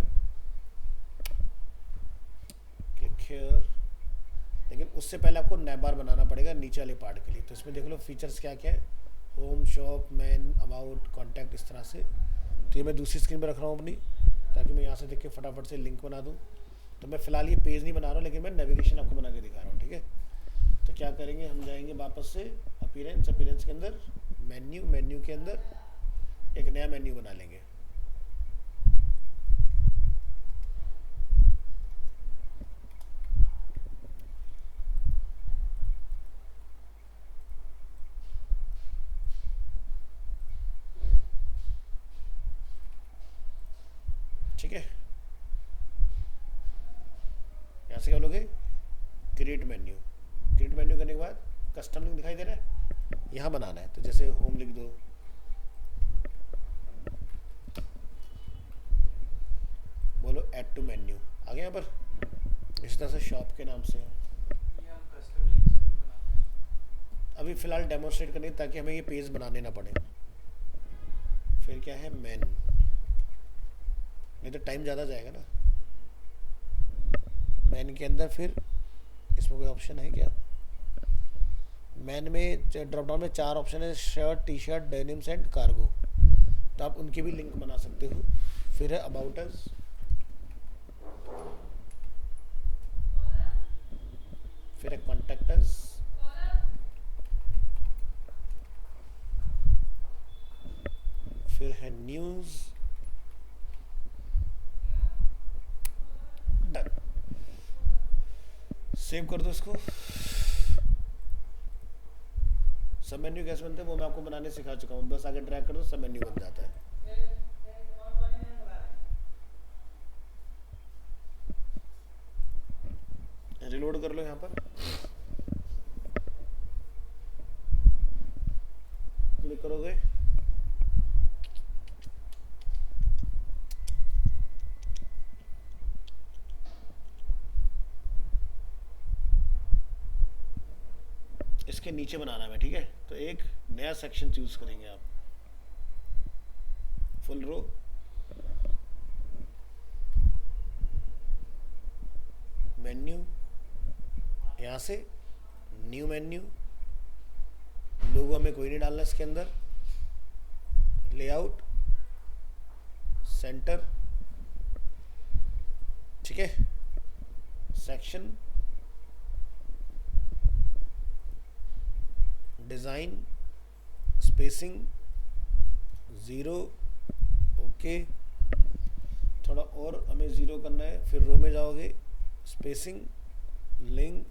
क्लिक हियर, लेकिन उससे पहले आपको नैब बार बनाना पड़ेगा नीचे वाले पार्ट के लिए। तो इसमें देख लो फीचर्स क्या क्या है, home, shop, man, about, contact, इस तरह से। तो ये मैं दूसरी स्क्रीन पर रख रहा हूँ अपनी, ताकि मैं यहाँ से देख के फटाफट से लिंक बना दूँ। तो मैं फ़िलहाल ये पेज नहीं बना रहा हूँ, लेकिन मैं नेविगेशन आपको बना के दिखा रहा हूँ, ठीक है। तो क्या करेंगे, हम जाएंगे वापस से अपीयरेंस के अंदर मेन्यू के अंदर एक नया मेन्यू बना लेंगे। ठीक है, यहाँ से क्या बोलोगे, क्रिएट मेन्यू करने के बाद कस्टम लिंक दिखाई दे रहा है, यहाँ बनाना है। तो जैसे होम लिख दो, बोलो ऐड टू मेन्यू, आ गया यहाँ पर। इसी तरह से शॉप के नाम से ये हम कस्टम लिंक्स में भी बनाते हैं। अभी फ़िलहाल डेमोन्स्ट्रेट करनी ताकि हमें ये पेज बनाने ना पड़े। फिर क्या है, मैन, नहीं तो टाइम ज़्यादा जाएगा ना। मैन के अंदर फिर इसमें कोई ऑप्शन है क्या? मैन में ड्रॉप डाउन में 4 ऑप्शन है, shirt, T shirt, denims and cargo. तो आप उनकी भी लिंक बना सकते हो। फिर है अबाउट अस, फिर है कॉन्टैक्ट अस, फिर है न्यूज़, डन। सेव कर दो इसको। सब मेन्यू कैसे बनते हैं वो मैं आपको बनाने सिखा चुका हूँ, बस आगे ड्रैग कर दो, सब मेन्यू बन जाता है। रिलोड कर लो यहाँ पर, क्लिक करोगे इसके नीचे बनाना है, ठीक है। तो एक नया सेक्शन चूज करेंगे आप, फुल रो, मेन्यू, यहाँ से न्यू मेन्यू, लोगो हमें कोई नहीं डालना इसके अंदर, लेआउट, सेंटर, ठीक है, सेक्शन, डिज़ाइन, स्पेसिंग 0, ओके, थोड़ा और हमें 0 करना है। फिर रो में जाओगे, स्पेसिंग, लिंक,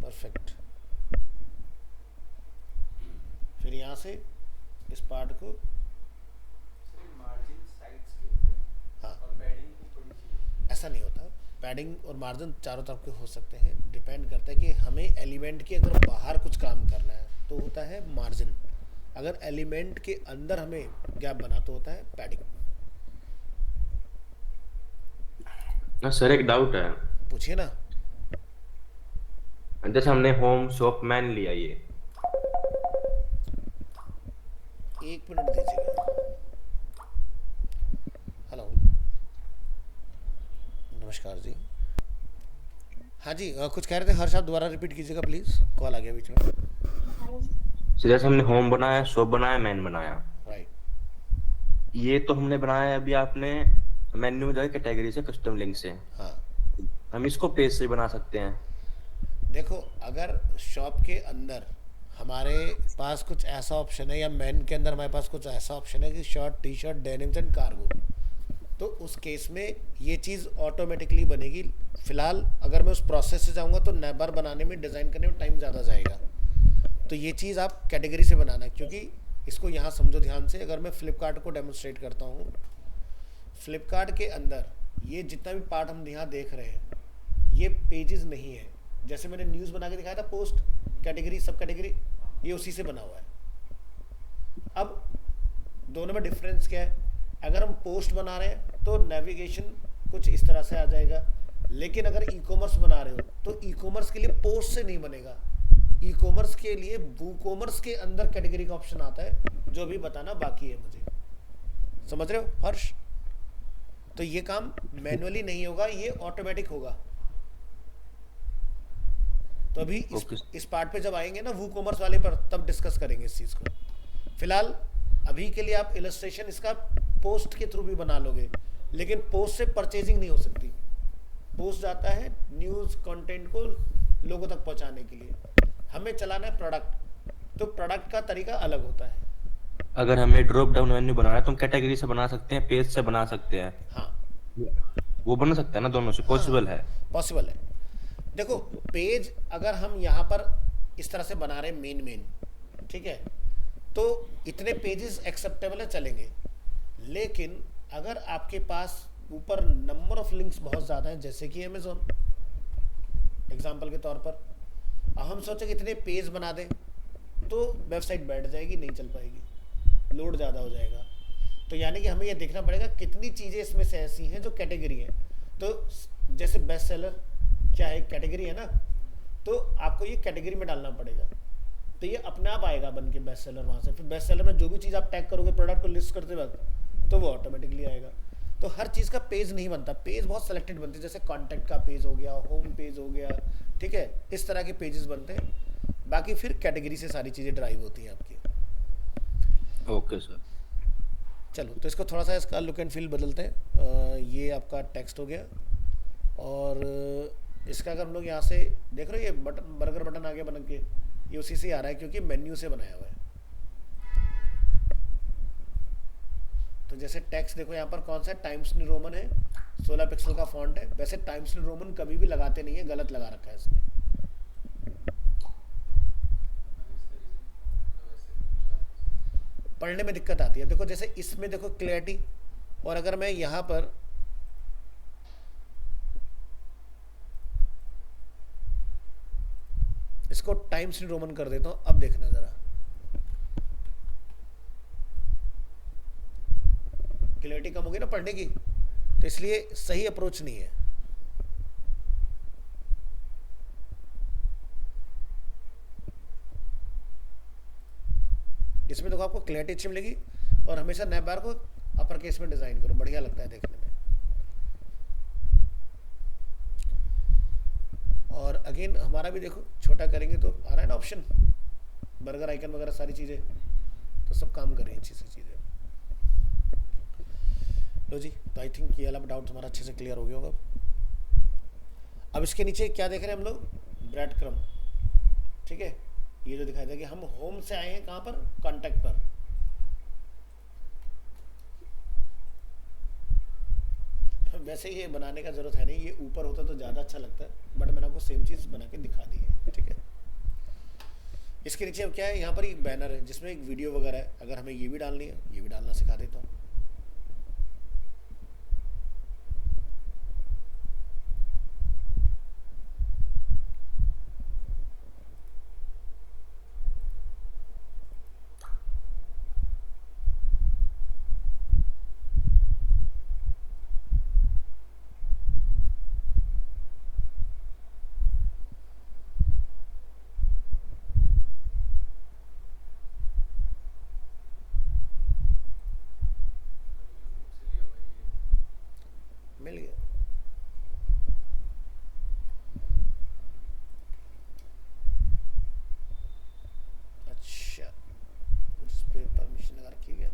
परफेक्ट। फिर यहाँ से इस पार्ट को, मार्जिन साइड्स के ऊपर हाँ, और पैडिंग ऊपर नीचे। ऐसा नहीं होता। पैडिंग और मार्जिन चारों तरफ के हो सकते हैं, डिपेंड करता है कि हमें एलिमेंट के अगर बाहर कुछ काम करना है तो होता है मार्जिन, अगर एलिमेंट के अंदर हमें गैप बना तो होता है पैडिंग। सर एक डाउट है, पूछिए ना। जैसे हमने होम शॉप मैन लिया ये, 1 मिनट दीजिएगा। हेलो, नमस्कार जी। हाँ जी, कुछ कह रहे थे हर्ष, आप दोबारा रिपीट कीजिएगा प्लीज़, कॉल आ गया बीच में। so जैसे हमने होम बनाया, शॉप बनाया, मैन बनाया, राइट, ये तो हमने बनाया। अभी आपने मेन्यू में जाए कैटेगरी से, कस्टम लिंक से, हाँ। हम इसको पेज से बना सकते हैं। देखो, अगर शॉप के अंदर हमारे पास कुछ ऐसा ऑप्शन है या मैन के अंदर हमारे पास कुछ ऐसा ऑप्शन है कि shirt, T shirt, denims and cargo, तो उस केस में ये चीज़ ऑटोमेटिकली बनेगी। फ़िलहाल अगर मैं उस प्रोसेस से जाऊंगा तो नेबर बनाने में, डिज़ाइन करने में टाइम ज़्यादा जाएगा। तो ये चीज़ आप कैटेगरी से बनाना, क्योंकि इसको यहाँ समझो ध्यान से। अगर मैं फ्लिपकार्ट को डेमोन्स्ट्रेट करता हूँ, फ्लिपकार्ट के अंदर ये जितना भी पार्ट हम यहाँ देख रहे हैं, ये पेजेस नहीं है। जैसे मैंने न्यूज़ बना के दिखाया था, पोस्ट, कैटेगरी, सब कैटेगरी, ये उसी से बना हुआ है। अब दोनों में डिफरेंस क्या है? अगर हम पोस्ट बना रहे हैं तो नेविगेशन कुछ इस तरह से आ जाएगा, लेकिन अगर ई कॉमर्स बना रहे हो तो ई कॉमर्स के लिए पोस्ट से नहीं बनेगा। ई कॉमर्स के लिए वू कॉमर्स के अंदर कैटेगरी का ऑप्शन आता है, जो अभी बताना बाकी है मुझे। समझ रहे हो हर्ष? तो ये काम मैनुअली नहीं होगा, ये ऑटोमेटिक होगा। तो अभी इस पार्ट पे जब आएंगे ना वू कॉमर्स वाले पर, तब डिस्कस करेंगे इस चीज़ को। फिलहाल अभी के लिए आप इलस्ट्रेशन इसका पोस्ट के थ्रू भी बना लोगे, लेकिन पोस्ट से परचेजिंग नहीं हो सकती। पोस्ट जाता है न्यूज़ कंटेंट को लोगों तक पहुंचाने के लिए, हमें चलाना है प्रोडक्ट, तो प्रोडक्ट का तरीका अलग होता है। अगर हमें ड्रॉप डाउन मेन्यू बनाना है तो हम कैटेगरी से बना सकते हैं, पेज से बना सकते हैं। हाँ, वो बन सकता है ना, दोनों से पॉसिबल है। पॉसिबल है। देखो, पेज अगर हम यहाँ पर इस तरह से बना रहे हैं मेन, ठीक है, तो इतने पेजेस एक्सेप्टेबल है, चलेंगे। लेकिन अगर आपके पास ऊपर नंबर ऑफ लिंक्स बहुत ज़्यादा हैं, जैसे कि अमेज़ॉन एग्जांपल के तौर पर, अब हम सोचें कि इतने पेज बना दें तो वेबसाइट बैठ जाएगी, नहीं चल पाएगी, लोड ज़्यादा हो जाएगा। तो यानी कि हमें यह देखना पड़ेगा कितनी चीज़ें इसमें से ऐसी हैं जो कैटेगरी हैं। तो जैसे बेस्ट सेलर क्या है, कैटेगरी है ना, तो आपको ये कैटेगरी में डालना पड़ेगा, तो ये अपने आप आएगा बन के बेस्ट सेलर वहाँ से। फिर बेस्ट सेलर में जो भी चीज़ आप टैग करोगे प्रोडक्ट को लिस्ट करते वक्त, तो वो ऑटोमेटिकली आएगा। तो हर चीज़ का पेज नहीं बनता, पेज बहुत सेलेक्टेड बनते हैं, जैसे कॉन्टैक्ट का पेज हो गया, होम पेज हो गया, ठीक है, इस तरह के पेजेस बनते हैं। बाकी फिर कैटेगरी से सारी चीज़ें ड्राइव होती हैं आपकी। Okay sir. चलो तो इसको थोड़ा सा इसका लुक एंड फील बदलते हैं। ये आपका टेक्स्ट हो गया, और इसका अगर हम लोग यहाँ से देख रहे हो, ये बटन बर्गर बटन आ गया बन के, ये उसी से आ रहा है क्योंकि मेन्यू से बनाया हुआ है। तो जैसे टेक्स्ट देखो यहाँ पर कौन सा है, टाइम्स न्यू रोमन है, 16 पिक्सल का फॉन्ट है। वैसे टाइम्स न्यू रोमन कभी भी लगाते नहीं है, गलत लगा रखा है इसने। पढ़ने में दिक्कत आती है। देखो जैसे इसमें देखो क्लैरिटी, और अगर मैं यहाँ पर इसको टाइम्स न्यू रोमन कर देता हूँ, अब देखना जरा, क्लैरिटी कम होगी ना पढ़ने की, तो इसलिए सही अप्रोच नहीं है। इसमें देखो आपको क्लैरिटी अच्छी मिलेगी, और हमेशा नैप बार को अपर केस में डिजाइन करो, बढ़िया लगता है देखने में। और अगेन हमारा भी देखो छोटा करेंगे तो आ रहा है ना ऑप्शन, बर्गर आइकन वगैरह सारी चीज़ें, तो सब काम कर रही हैं अच्छी सी चीज़ें। लो जी, तो आई थिंक ये वाला डाउट हमारा अच्छे से क्लियर हो गया होगा। अब इसके नीचे क्या देख रहे हैं हम लोग, ब्रेड क्रम, ठीक है। ये जो दिखाई दे कि हम होम से आए हैं कहाँ पर, कॉन्टैक्ट पर। वैसे ये बनाने का जरूरत है नहीं, ये ऊपर होता तो ज़्यादा अच्छा लगता है, बट मैंने आपको सेम चीज़ बना के दिखा दी है, ठीक है। इसके नीचे अब क्या है, यहाँ पर एक बैनर है जिसमें एक वीडियो वगैरह है। अगर हमें ये भी डालनी है, ये भी डालना सिखा देता हूँ। मिल गया। अच्छा, उस पर परमिशन लगा रखी है।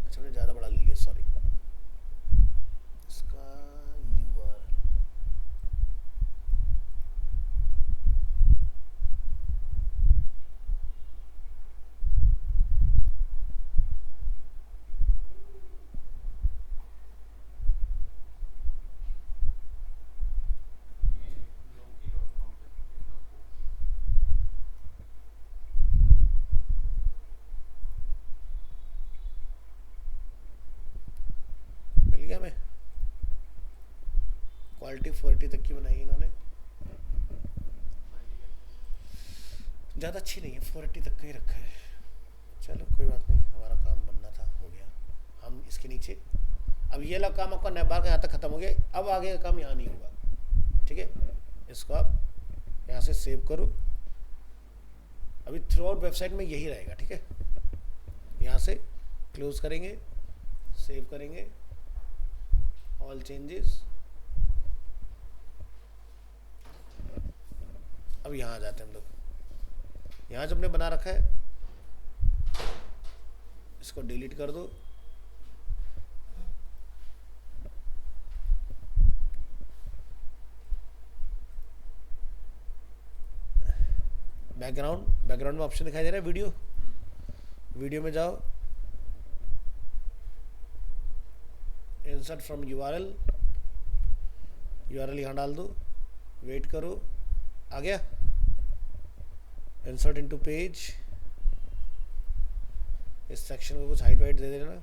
अच्छा मैंने ज़्यादा बड़ा ले लिया, सॉरी। इसका URL मिल गया। मैं क्वालिटी 40 तक की बनाई इन्होंने, ज़्यादा अच्छी नहीं है, 40 तक का ही रखा है। चलो कोई बात नहीं, हमारा काम बनना था, हो गया। हम इसके नीचे, अब ये वाला काम आपका नैप बार का यहाँ तक खत्म हो गया, अब आगे का काम यहाँ नहीं होगा, ठीक है। इसको आप यहाँ से सेव करो, अभी थ्रू आउट वेबसाइट में यही रहेगा, ठीक है। यहाँ से क्लोज करेंगे, सेव करेंगे, ऑल चेंजेस। अब यहाँ आ जाते हैं हम लोग। यहाँ जो हमने बना रखा है इसको डिलीट कर दो, बैकग्राउंड में ऑप्शन दिखाई दे रहा है वीडियो, वीडियो में जाओ, इंसर्ट फ्रॉम यूआरएल यहाँ डाल दो, वेट करो, आ गया। इंसर्ट इनटू पेज, इस सेक्शन को कुछ हाइट वाइट दे देना।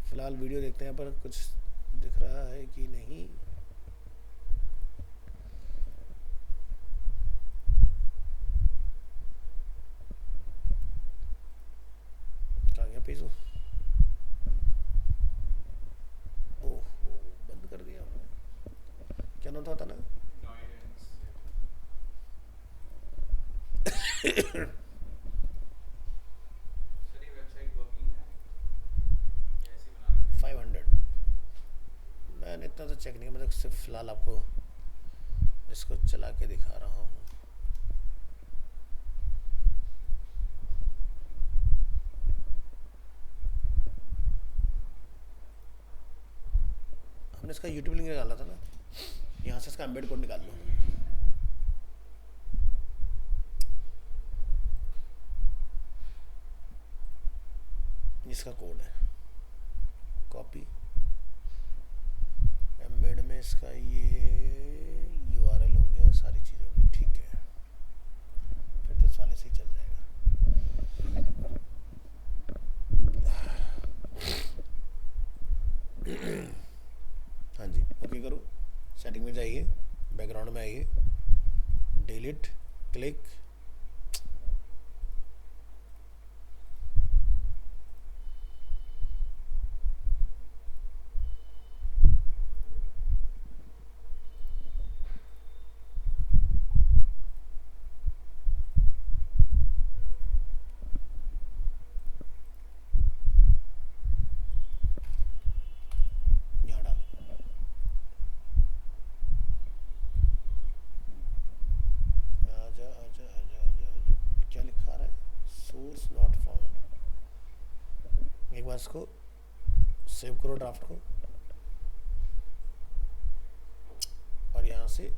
फिलहाल वीडियो देखते हैं, यहाँ पर कुछ दिख रहा है कि नहीं। कहाँ गया पेज? ओह बंद कर दिया हमने। सिर्फ फ़िलहाल आपको इसको चला के दिखा रहा हूँ। हमने इसका यूट्यूब लिंक निकाला था ना, यहाँ से इसका एम्बेड कोड निकाल लो। इसका कोड है, कॉपी, एम्बेड में इसका ये यूआरएल हो गया, सारी चीज़ हो गई, ठीक है। फिर तो इस वाले से ही चल जाएगा। हाँ जी, ओके करो, सेटिंग में जाइए, बैकग्राउंड में आइए, डिलीट, क्लिक, यहाँ डालो। आजा आजा आजा आजा आजा, क्या लिखा रहा है? Source not found. एक बार इसको सेव करो ड्राफ्ट को, और यहाँ से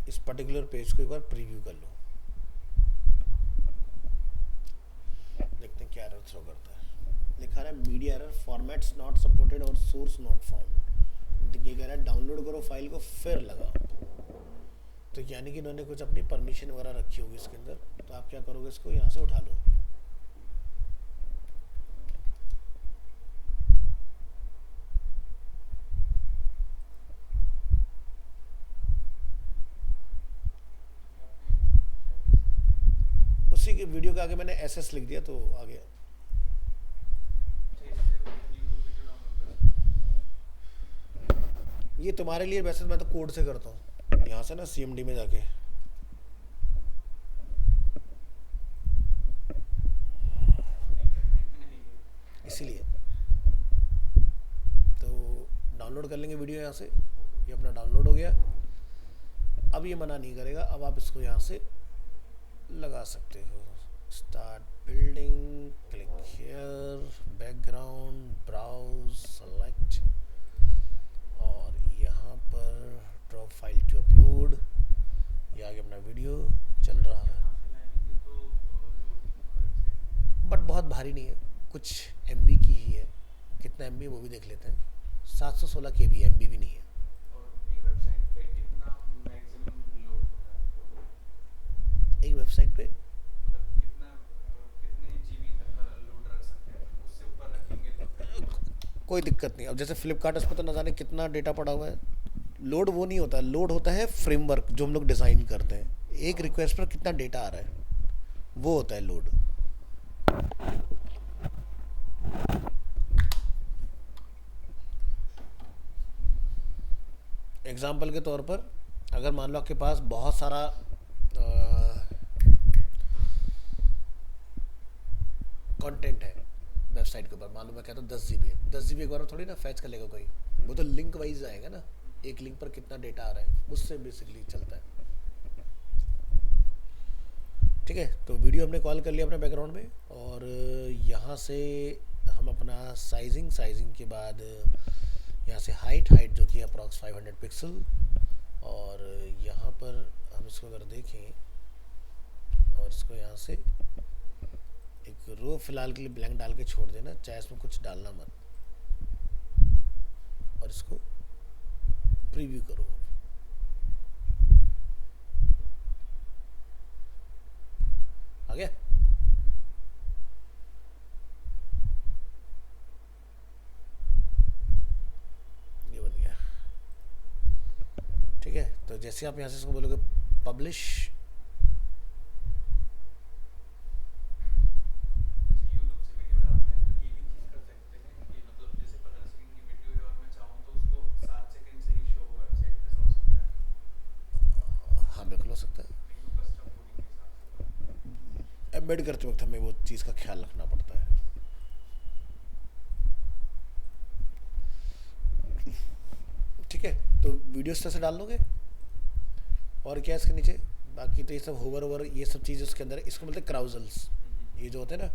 इस पर्टिकुलर पेज को एक बार प्रीव्यू कर लो, देखते हैं क्या एरर थ्रो करता है। लिखा रहा है media error, formats not supported और सोर्स नॉट फाउंड। ये कह रहा है डाउनलोड करो फाइल को फिर लगाओ। तो यानी कि इन्होंने कुछ अपनी परमिशन वगैरह रखी होगी इसके अंदर। तो आप क्या करोगे, इसको यहाँ से उठा लो, उसी के वीडियो के आगे मैंने एसएस लिख दिया तो आ गया। ये तुम्हारे लिए, वैसे मैं तो कोड से करता हूँ, यहाँ से ना सीएमडी में जाके। इसीलिए तो डाउनलोड कर लेंगे वीडियो यहाँ से। ये अपना डाउनलोड हो गया। अब ये मना नहीं करेगा, अब आप इसको यहाँ से लगा सकते हो। Start building, click here, background, browse, select, और यहाँ पर ड्रॉप फाइल टू अपलोड। ये आगे अपना वीडियो चल रहा है, बट बहुत भारी नहीं है, कुछ एमबी की ही है। कितना एमबी वो भी देख लेते हैं। 716 केबी, एमबी भी नहीं है। एक वेबसाइट पे कोई दिक्कत नहीं। अब जैसे फ्लिपकार्ट, उस पर तो न जाने कितना डेटा पड़ा हुआ है। लोड वो नहीं होता, लोड होता है फ्रेमवर्क जो हम लोग डिज़ाइन करते हैं। एक रिक्वेस्ट पर कितना डेटा आ रहा है, वो होता है लोड। एग्जाम्पल के तौर पर, अगर मान लो आपके पास बहुत सारा कंटेंट है वेबसाइट के ऊपर, मान लो मैं कहता हूँ 10 GB है, 10 GB एक बार थोड़ी ना फैच कर लेगा कोई, वो तो लिंक वाइज आएगा ना, एक लिंक पर कितना डेटा आ रहा है उससे बेसिकली चलता है। ठीक है, तो वीडियो हमने कॉल कर लिया अपने बैकग्राउंड में, और यहाँ से हम अपना साइजिंग के बाद यहाँ से हाइट जो कि अप्रॉक्स 500 पिक्सल, और यहाँ पर हम इसको अगर देखें और इसको यहाँ से एक रो फिलहाल के लिए ब्लैंक डाल के छोड़ देना, चाहे इसमें कुछ डालना मत, और इसको प्रीव्यू करो। आ गया? ये बन गया। ठीक है, तो जैसे आप यहाँ से इसको बोलोगे पब्लिश, सकता है। एम्बेड करते वक्त हमें वो चीज़ का ख्याल रखना पड़ता है। ठीक है, तो वीडियो इस तरह से डाल दोगे। और क्या है इसके नीचे, बाकी तो ये सब होवर ओवर ये सब चीज़ उसके अंदर है, इसको बोलते हैं क्राउजल्स, ये जो होते हैं ना,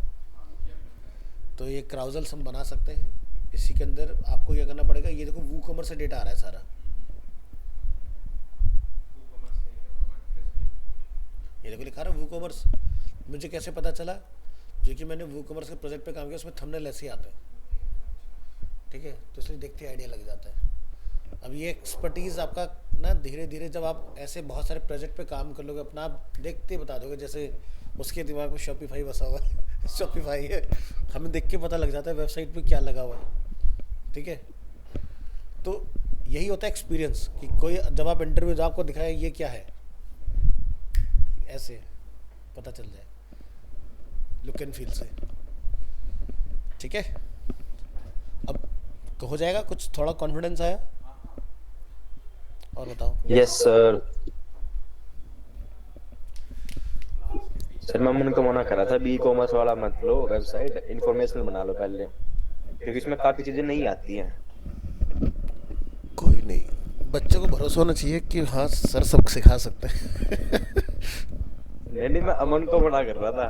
तो ये क्राउजल्स हम बना सकते हैं। इसी के अंदर आपको क्या करना पड़ेगा, ये देखो वूकॉमर्स से डेटा आ रहा है सारा, ये देखो लिखा रहा है वूकॉमर्स। मुझे कैसे पता चला, क्योंकि मैंने वूकॉमर्स के प्रोजेक्ट पे काम किया, उसमें थंबनेल ऐसे ही आते हैं, ठीक है, तो इसलिए देखते आइडिया लग जाता है। अब ये एक्सपर्टीज़ आपका ना धीरे धीरे जब आप ऐसे बहुत सारे प्रोजेक्ट पे काम कर लोगे अपना, आप देखते बता दोगे। जैसे उसके दिमाग में शॉपिफाई बसा हुआ है शॉपिफाई है, हमें देख के पता लग जाता है वेबसाइट पे क्या लगा हुआ है, ठीक है। तो यही होता है एक्सपीरियंस, कि कोई जब आप इंटरव्यू जब आपको दिखाए ये क्या है, ऐसे पता चल जाए लुक एंड फील से, ठीक है। अब हो जाएगा, कुछ थोड़ा कॉन्फिडेंस आया, और बताओ। Yes sir. सर मैं उनको मना कर रहा था, बी कॉमर्स वाला मत लो, वेबसाइट इंफॉर्मेशनल बना लो पहले, क्योंकि इसमें काफी चीजें नहीं आती हैं। कोई नहीं, बच्चे को भरोसा होना चाहिए कि हाँ सर सब सिखा सकते हैं नहीं, मैं अमन को मना कर रहा था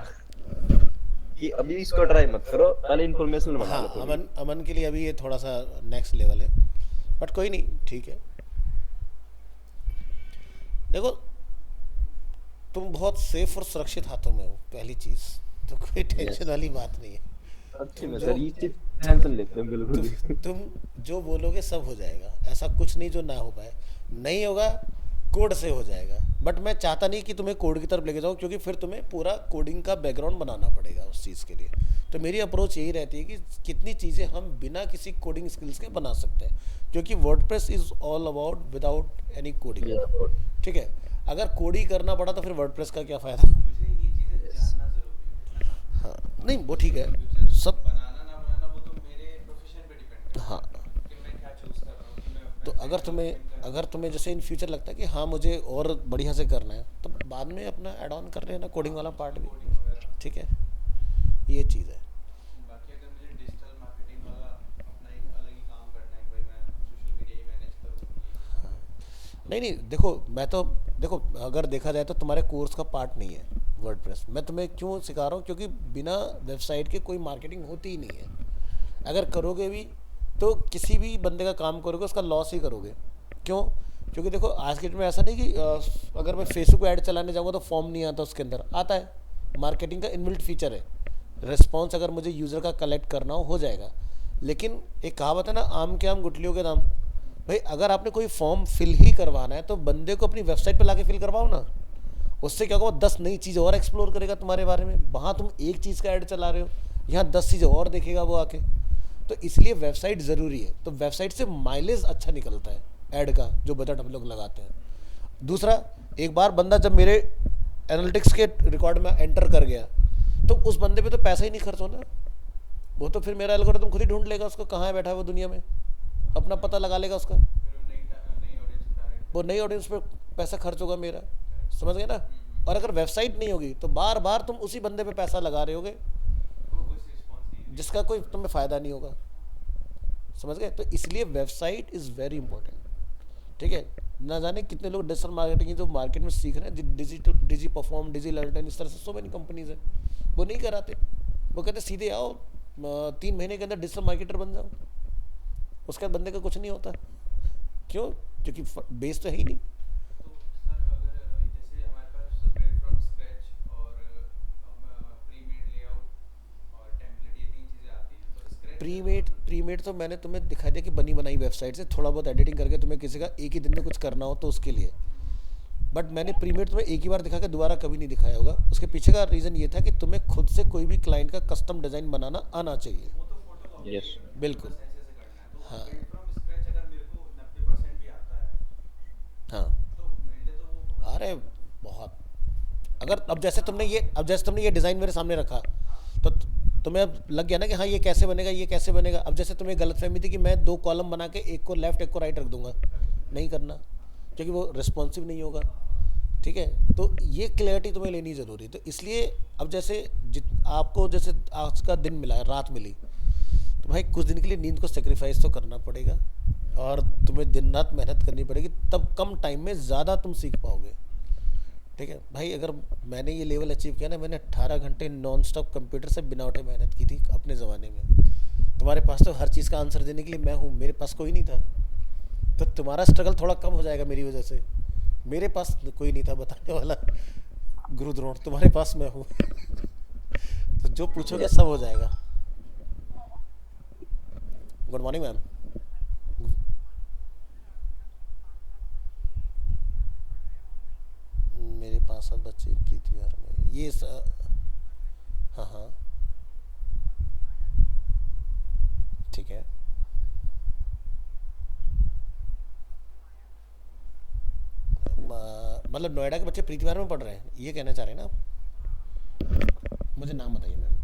कि अभी इसको ट्राई मत करो, पहले इंफॉर्मेशनल बना लो हाँ, थोड़ी। अमन के लिए अभी ये थोड़ा सा नेक्स्ट लेवल है, बट कोई नहीं, ठीक है। देखो तुम बहुत सेफ और सुरक्षित हाथों में हो, पहली चीज तो कोई टेंशन वाली बात नहीं है। अच्छी में सर, ये चीज टेंशन लेते हैं बिल्कुल ही। तुम जो बोलोगे सब हो जाएगा, ऐसा कुछ नहीं जो ना हो पाए, नहीं होगा कोड से हो जाएगा। बट मैं चाहता नहीं कि तुम्हें कोड की तरफ लेके जाओ, क्योंकि फिर तुम्हें पूरा कोडिंग का बैकग्राउंड बनाना पड़ेगा उस चीज़ के लिए। तो मेरी अप्रोच यही रहती है कि कितनी चीज़ें हम बिना किसी कोडिंग स्किल्स के बना सकते हैं, क्योंकि WordPress is all about without any coding, ठीक है। अगर कोड ही करना पड़ा तो फिर वर्डप्रेस का क्या फ़ायदा। मुझे ये चीजें जानना जरूरी है। हाँ नहीं वो ठीक है, फ्यूचर सब बनाना ना बनाना वो तो मेरे प्रोफेशन पे डिपेंड करता है हाँ। कि मैं क्या चूज कर रहा हूँ, कि मैं तो अगर तुम्हें जैसे इन फ्यूचर लगता है कि हाँ मुझे और बढ़िया से करना है, तो बाद में अपना ऐड ऑन कर लेना कोडिंग वाला पार्ट भी, कोडिंग वगैरह। ठीक है, ये चीज़ है। बाकी अगर मुझे डिजिटल मार्केटिंग वाला अपना एक अलग ही काम करना है, भाई मैं सोशल मीडिया ही मैनेज करूँ। नहीं नहीं देखो अगर देखा जाए तो तुम्हारे कोर्स का पार्ट नहीं है वर्डप्रेस। मैं तुम्हें क्यों सिखा रहा हूँ, क्योंकि बिना वेबसाइट के कोई मार्केटिंग होती ही नहीं है। अगर करोगे भी तो किसी भी बंदे का काम करोगे उसका लॉस ही करोगे। क्यों? क्योंकि देखो आज के डेट में ऐसा नहीं कि अगर मैं फेसबुक ऐड चलाने जाऊँगा तो फॉर्म नहीं आता, उसके अंदर आता है, मार्केटिंग का इनबिल्ट फीचर है। रिस्पॉन्स अगर मुझे यूज़र का कलेक्ट करना हो जाएगा। लेकिन एक कहावत है ना, आम के आम गुठलियों के दाम। भाई अगर आपने कोई फॉर्म फिल ही करवाना है तो बंदे को अपनी वेबसाइट पे लाके फिल करवाओ ना। उससे क्या होगा, 10 नई चीज़ और एक्सप्लोर करेगा तुम्हारे बारे में। वहाँ तुम एक चीज़ का ऐड चला रहे हो, यहाँ 10 चीज़ें और देखेगा वो आके। तो इसलिए वेबसाइट ज़रूरी है। तो वेबसाइट से माइलेज अच्छा निकलता है ऐड का, जो बजट हम लोग लगाते हैं। दूसरा, एक बार बंदा जब मेरे एनालिटिक्स के रिकॉर्ड में एंटर कर गया तो उस बंदे पे तो पैसा ही नहीं खर्च होना। वो तो फिर मेरा एल्गोरिथम खुद ही ढूंढ लेगा उसको, कहाँ है बैठा है वो दुनिया में, अपना पता लगा लेगा उसका। वो नई ऑडियंस पे पैसा खर्च होगा मेरा, समझ गए ना। और अगर वेबसाइट नहीं होगी तो बार बार तुम उसी बंदे पे पैसा लगा रहे होगे जिसका कोई तुम्हें फ़ायदा नहीं होगा, समझ गए। तो इसलिए वेबसाइट इज़ वेरी इंपॉर्टेंट, ठीक है। ना जाने कितने लोग डिजिटल मार्केटिंग जो मार्केट में सीख रहे हैं, डिजी परफॉर्म, डिजी लर्टन, इस तरह से सो मेनी कंपनीज है, वो नहीं कराते। वो कहते सीधे आओ 3 महीने के अंदर डिजिटल मार्केटर बन जाओ, उसके बाद बंदे का कुछ नहीं होता। क्यों? क्योंकि बेस तो है ही नहीं। तो सर अगर जैसे हमारे पास बिल्ड फ्रॉम स्क्रैच और प्री-मेड लेआउट और टेम्पलेट, ये 3 चीज़ें आती हैं, तो स्क्रैच प्रीमेड तो मैंने तुम्हें दिखा दिया कि बनी बनाई वेबसाइट से थोड़ा बहुत एडिटिंग करके तुम्हें किसी का एक ही दिन में कुछ करना हो तो उसके लिए। बट मैंने प्रीमेड तुम्हें एक ही बार दिखा के दोबारा कभी नहीं दिखाया होगा। उसके पीछे का रीज़न ये था कि तुम्हें खुद से कोई भी क्लाइंट का कस्टम डिज़ाइन बनाना आना चाहिए। वो तो फोटो यस बिल्कुल। ऐसे ऐसे करना है। तो हाँ। बिल्ड फ्रॉम स्क्रैच अगर मेरे को 90% भी आता है हाँ तो मेरे लिए तो वो बहुत अरे बहुत। अगर अब जैसे तुमने ये डिज़ाइन मेरे सामने रखा तो तुम्हें अब लग गया ना कि हाँ ये कैसे बनेगा, ये कैसे बनेगा। अब जैसे तुम्हें गलतफहमी थी कि मैं 2 कॉलम बना के एक को लेफ्ट एक को राइट रख दूंगा, नहीं करना, क्योंकि वो रिस्पॉन्सिव नहीं होगा, ठीक है। तो ये क्लैरिटी तुम्हें लेनी ज़रूरी है। तो इसलिए अब जैसे आपको जैसे आज का दिन मिला है, रात मिली, तो भाई कुछ दिन के लिए नींद को सेक्रीफाइस तो करना पड़ेगा, और तुम्हें दिन रात मेहनत करनी पड़ेगी, तब कम टाइम में ज़्यादा तुम सीख पाओगे। ठीक है भाई, अगर मैंने ये लेवल अचीव किया ना, मैंने 18 घंटे नॉन स्टॉप कंप्यूटर से बिना उठे मेहनत की थी अपने ज़माने में। तुम्हारे पास तो हर चीज़ का आंसर देने के लिए मैं हूँ, मेरे पास कोई नहीं था। तो तुम्हारा स्ट्रगल थोड़ा कम हो जाएगा मेरी वजह से। मेरे पास कोई नहीं था बताने वाला गुरु द्रोण, तुम्हारे पास मैं हूँ। तो जो पूछोगे सब हो जाएगा। Good morning ma'am. मेरे 5-7 बच्चे पृथ्वी विहार में हाँ हाँ ठीक है। मतलब नोएडा के बच्चे पृथ्वी विहार में पढ़ रहे हैं, ये कहना चाह रहे हैं ना आप? मुझे नाम बताइए मैम।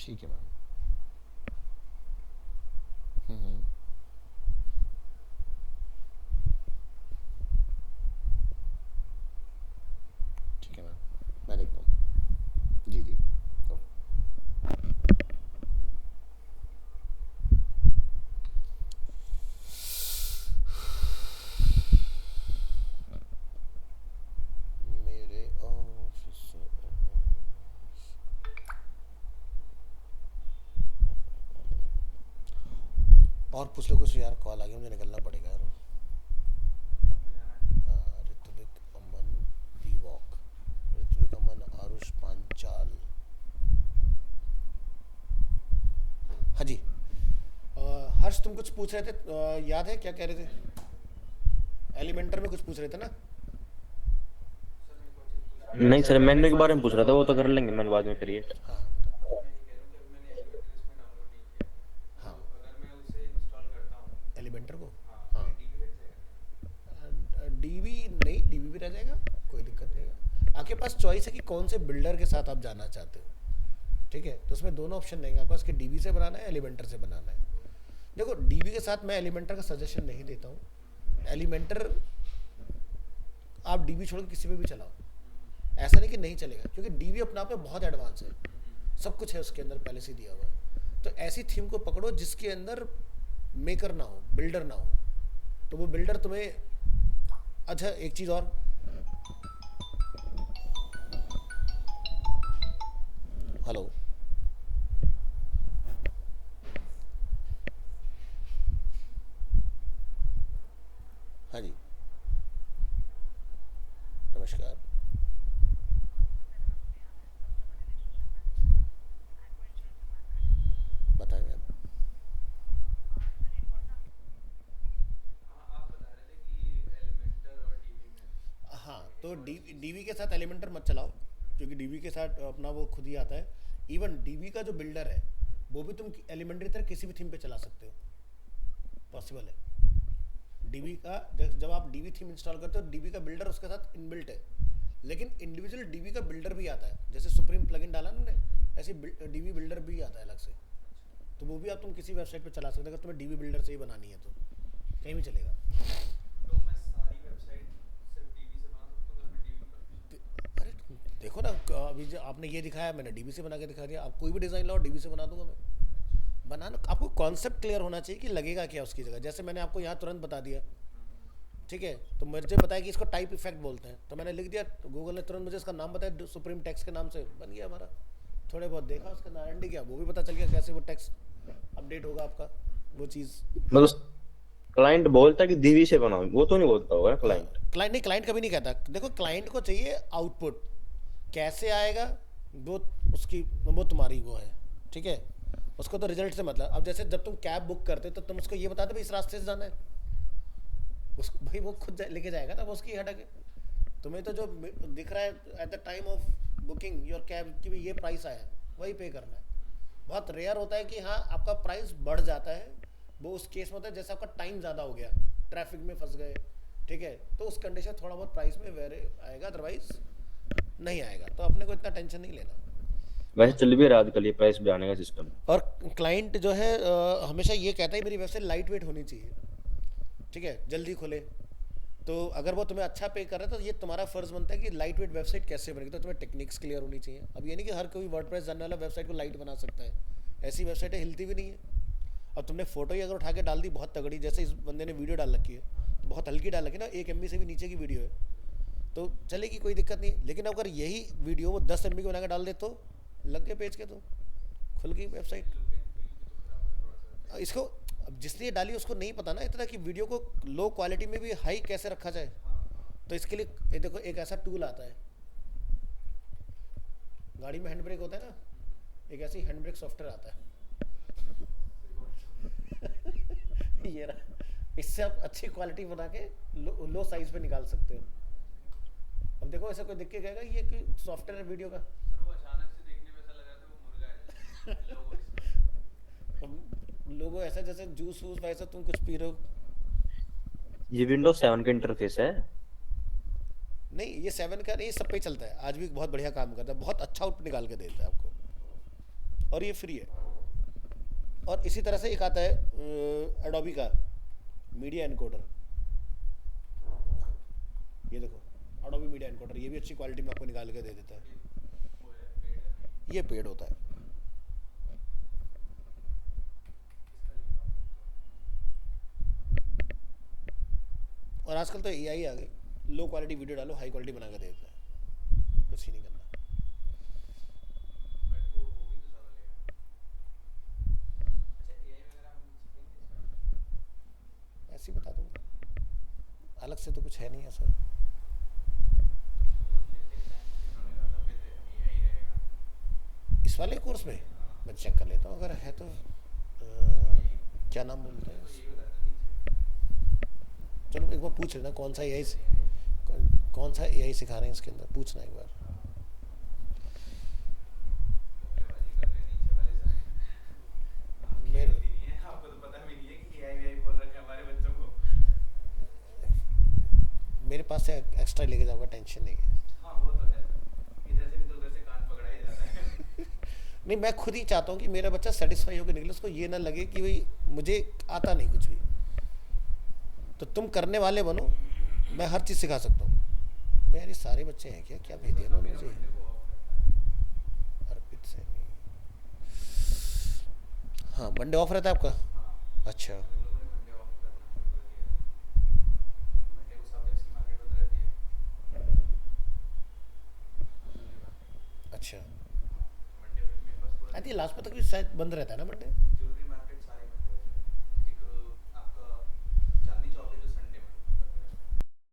ठीक है मैम। हम्म। ठीक है मैम, मैं देखता हूँ। जी जी। मेरे ऑफिस से और पूछ लो कुछ यार, कॉल आ गया, मुझे निकलना पड़ेगा यार। ऋत्विक अमन वी वॉक, ऋत्विक अमन आरुष पांचाल। हाँ जी। हर्ष तुम कुछ पूछ रहे थे, याद है क्या कह रहे थे? एलिमेंटर में कुछ पूछ रहे थे ना? नहीं सर, मेन्यू के बारे में पूछ रहा था, वो तो कर लेंगे मैंने बाद में क्रिएट। हाँ मैं ये कह रहा हूँ कि अभी मैंने एलिमेंटर इसमें डाउनलोड नहीं किया है। हाँ। तो अगर मैं उसे इंस्टॉल करता हूँ, एलिमेंटर को हाँ, हाँ। डीबी हट जाएगा। डीवी नहीं, डीवी भी रह जाएगा, कोई दिक्कत नहीं है। आपके पास चॉइस है कि कौन से बिल्डर के साथ आप जाना चाहते हो। ठीक है, तो उसमें दोनों ऑप्शन रहेंगे आपके पास कि डीवी से बनाना है, एलिमेंटर से बनाना है। देखो डीवी के साथ मैं एलिमेंटर का सजेशन नहीं देता हूँ। एलिमेंटर आप डीवी छोड़ के किसी पे भी चलाओ, ऐसा नहीं कि नहीं चलेगा, क्योंकि डीवी अपने आप में बहुत एडवांस है, सब कुछ है उसके अंदर पहले से दिया हुआ है। तो ऐसी थीम को पकड़ो जिसके अंदर मेकर ना हो, बिल्डर ना हो, तो वो बिल्डर तुम्हें। अच्छा एक चीज़ और, हेलो, हाँ जी नमस्कार। बताएं मैम। हाँ, आप बता रहे थे कि एलिमेंटर और डीबी में। हाँ, तो डीवी के साथ एलिमेंटर मत चलाओ, क्योंकि डीवी के साथ अपना वो खुद ही आता है। इवन डीवी का जो बिल्डर है वो भी तुम एलिमेंटरी तरह किसी भी थीम पे चला सकते हो, पॉसिबल है। डीवी का जब आप डीवी थीम इंस्टॉल करते हो, डीवी का बिल्डर उसके साथ इनबिल्ट है, लेकिन इंडिविजुअल डीवी का बिल्डर भी आता है। जैसे सुप्रीम प्लगइन डाला ना, ऐसे डीवी बिल्डर भी आता है अलग से, तो वो भी आप तुम किसी वेबसाइट पे चला सकते हो। अगर तुम्हें डीवी बिल्डर से ही बनानी है तो कहीं भी चलेगा। तो मैं सारी वेबसाइट सिर्फ डीबी से बना सकता हूँ, अगर मैं डीबी पर। अरे देखो ना, अभी जो आपने ये दिखाया, मैंने डीबी से बना के दिखा दिया। आप कोई भी डिज़ाइन लाओ, डीबी से बना दूंगा मैं। बनाना आपको कॉन्सेप्ट क्लियर होना चाहिए कि लगेगा क्या उसकी जगह। जैसे मैंने आपको यहाँ तुरंत बता दिया, ठीक है, तो मुझे पता है कि इसको टाइप इफेक्ट बोलते हैं, तो मैंने लिख दिया, तो गूगल ने तुरंत मुझे इसका नाम बताया, सुप्रीम टेक्स्ट के नाम से बन गया हमारा। थोड़े बहुत देखा उसका नारंडी क्या, वो भी पता चल गया कैसे वो टेक्स्ट अपडेट होगा आपका, वो चीज़। मतलब क्लाइंट बोलता है कि डीवी से बनाओ, वो तो नहीं बोलता होगा क्लाइंट। क्लाइंट नहीं, क्लाइंट कभी नहीं कहता। देखो क्लाइंट को चाहिए आउटपुट, कैसे आएगा वो उसकी, वो तुम्हारी वो है, ठीक है, उसको तो रिजल्ट से मतलब। अब जैसे जब तुम कैब बुक करते हो तो तुम उसको ये बताते भाई इस रास्ते से जाना है, उसको भाई वो खुद लेके जाएगा ना, वो उसकी हटक है। तुम्हें तो जो दिख रहा है at the time of booking your cab कि भाई ये प्राइस आया, वही पे करना है। बहुत रेयर होता है कि हाँ आपका प्राइस बढ़ जाता है, वो उस केस में होता है जैसे आपका टाइम ज़्यादा हो गया, ट्रैफिक में फंस गए, ठीक है, तो उस कंडीशन थोड़ा बहुत प्राइस में वेरे आएगा, अदरवाइज नहीं आएगा। तो अपने को इतना टेंशन नहीं लेना। वैसे चल भी रहा है आजकल ये प्राइस बढ़ाने का सिस्टम। और क्लाइंट जो है हमेशा ये कहता है मेरी वेबसाइट लाइट वेट होनी चाहिए, ठीक है, जल्दी खुले, तो अगर वो तुम्हें अच्छा पे कर रहा है तो ये तुम्हारा फर्ज बनता है कि लाइट वेट वेबसाइट कैसे बनेगी, तो तुम्हें टेक्निक्स क्लियर होनी चाहिए। अब ये नहीं कि हर कोई वर्डप्रेस जानने वाला वेबसाइट को लाइट बना सकता है, ऐसी वेबसाइटें हिलती भी नहीं है। अब तुमने फोटो ही अगर उठा के डाल दी बहुत तगड़ी, जैसे इस बंदे ने वीडियो डाल रखी है, तो बहुत हल्की डाल रखी है ना, 1 MB से भी नीचे की वीडियो है, तो चलेगी, कोई दिक्कत नहीं। लेकिन अगर यही वीडियो वो 10 MB की बना के डाल दे तो लग गए पेज के, तो खुल गई वेबसाइट। लुक एंड फील भी तो खराब है थोड़ा सा। इसको अब जिसने ये डाली उसको नहीं पता ना इतना कि वीडियो को लो क्वालिटी में भी हाई कैसे रखा जाए। हाँ हाँ। तो इसके लिए ये देखो एक ऐसा टूल आता है, गाड़ी में हैंड ब्रेक होता है ना, एक ऐसी हैंड ब्रेक सॉफ्टवेयर आता है ये रहा, इससे आप अच्छी क्वालिटी बना के लो साइज पे निकाल सकते हो। अब देखो ऐसा कोई देख के कहेगा ये कोई सॉफ्टवेयर है वीडियो का। सर वो अचानक से देखने में ऐसा लग रहा था वो मुर्गा है लोगो इसमें। लोगो ऐसा जैसे जूस वूस वैसा तुम कुछ पी रहे हो। ये विंडोज 7 का इंटरफेस है। नहीं ये 7 का नहीं, सब पे चलता है, आज भी बहुत बढ़िया काम करता है, बहुत अच्छा आउटपुट निकाल के देता है आपको, और ये फ्री है। और इसी तरह से एक आता है एडोबी का मीडिया एनकोडर, ये देखो एडोबी मीडिया एनकोडर, ये भी अच्छी क्वालिटी में आपको निकाल के दे देता है। वो है पेड़ है। ये पेड होता है। इसका लिंक आप और आजकल तो AI आ गई, लो क्वालिटी वीडियो डालो हाई क्वालिटी बना के दे देता है, कुछ ही नहीं करना। बट वो भी तो ज़्यादा लेगा। अच्छा एआई वगैरह हम सीखेंगे इसमें? ऐसे ही बता दूंगा, अलग से तो कुछ है नहीं ऐसा। वो लेते टाइम पे उन्होंने कहा था विद एआई रहेगा। इस वाले कोर्स में मैं चेक कर लेता हूँ, अगर है तो क्या नाम बोलते हैं, तो यही बताया था नीचे। चलो एक बार पूछ लेना कौन सा AI कौन सा AI सिखा रहे हैं इसके अंदर, पूछना एक बार। धोखेबाजी कर रहे हैं नीचे वाले सर। आप मेरे- खेलती नहीं है, आपको तो पता भी नहीं है कि एआई वीआई बोल रखा है हमारे बच्चों को। मेरे पास से एक्स्ट्रा लेके जाऊंगा, टेंशन नहीं है। हाँ वो तो है सर, इधर से नहीं तो उधर से कान पकड़ा ही जाता है। नहीं मैं खुद ही चाहता हूँ कि मेरा बच्चा सेटिस्फाई होकर निकले, उसको ये ना लगे कि भाई मुझे आता नहीं कुछ भी। तो तुम करने वाले बनो, मैं हर चीज़ सिखा सकता हूँ। भाई यार ये सारे बच्चे हैं क्या, क्या भेज दिया ना मेरा मुझे। बर्थडे वो ऑफ करता है। अर्पित से हाँ, मंडे ऑफ रहता है आपका। हाँ अच्छा हम लोगों ने मंडे ऑफ करना शुरू कर दिया है। मंडे को सब्जेक्ट्स की मार्केट बंद रहती है। अच्छा, मंडे पे मेरे पास पूरा आई थिंक लास्ट तक भी शायद बंद रहता है ना मंडे।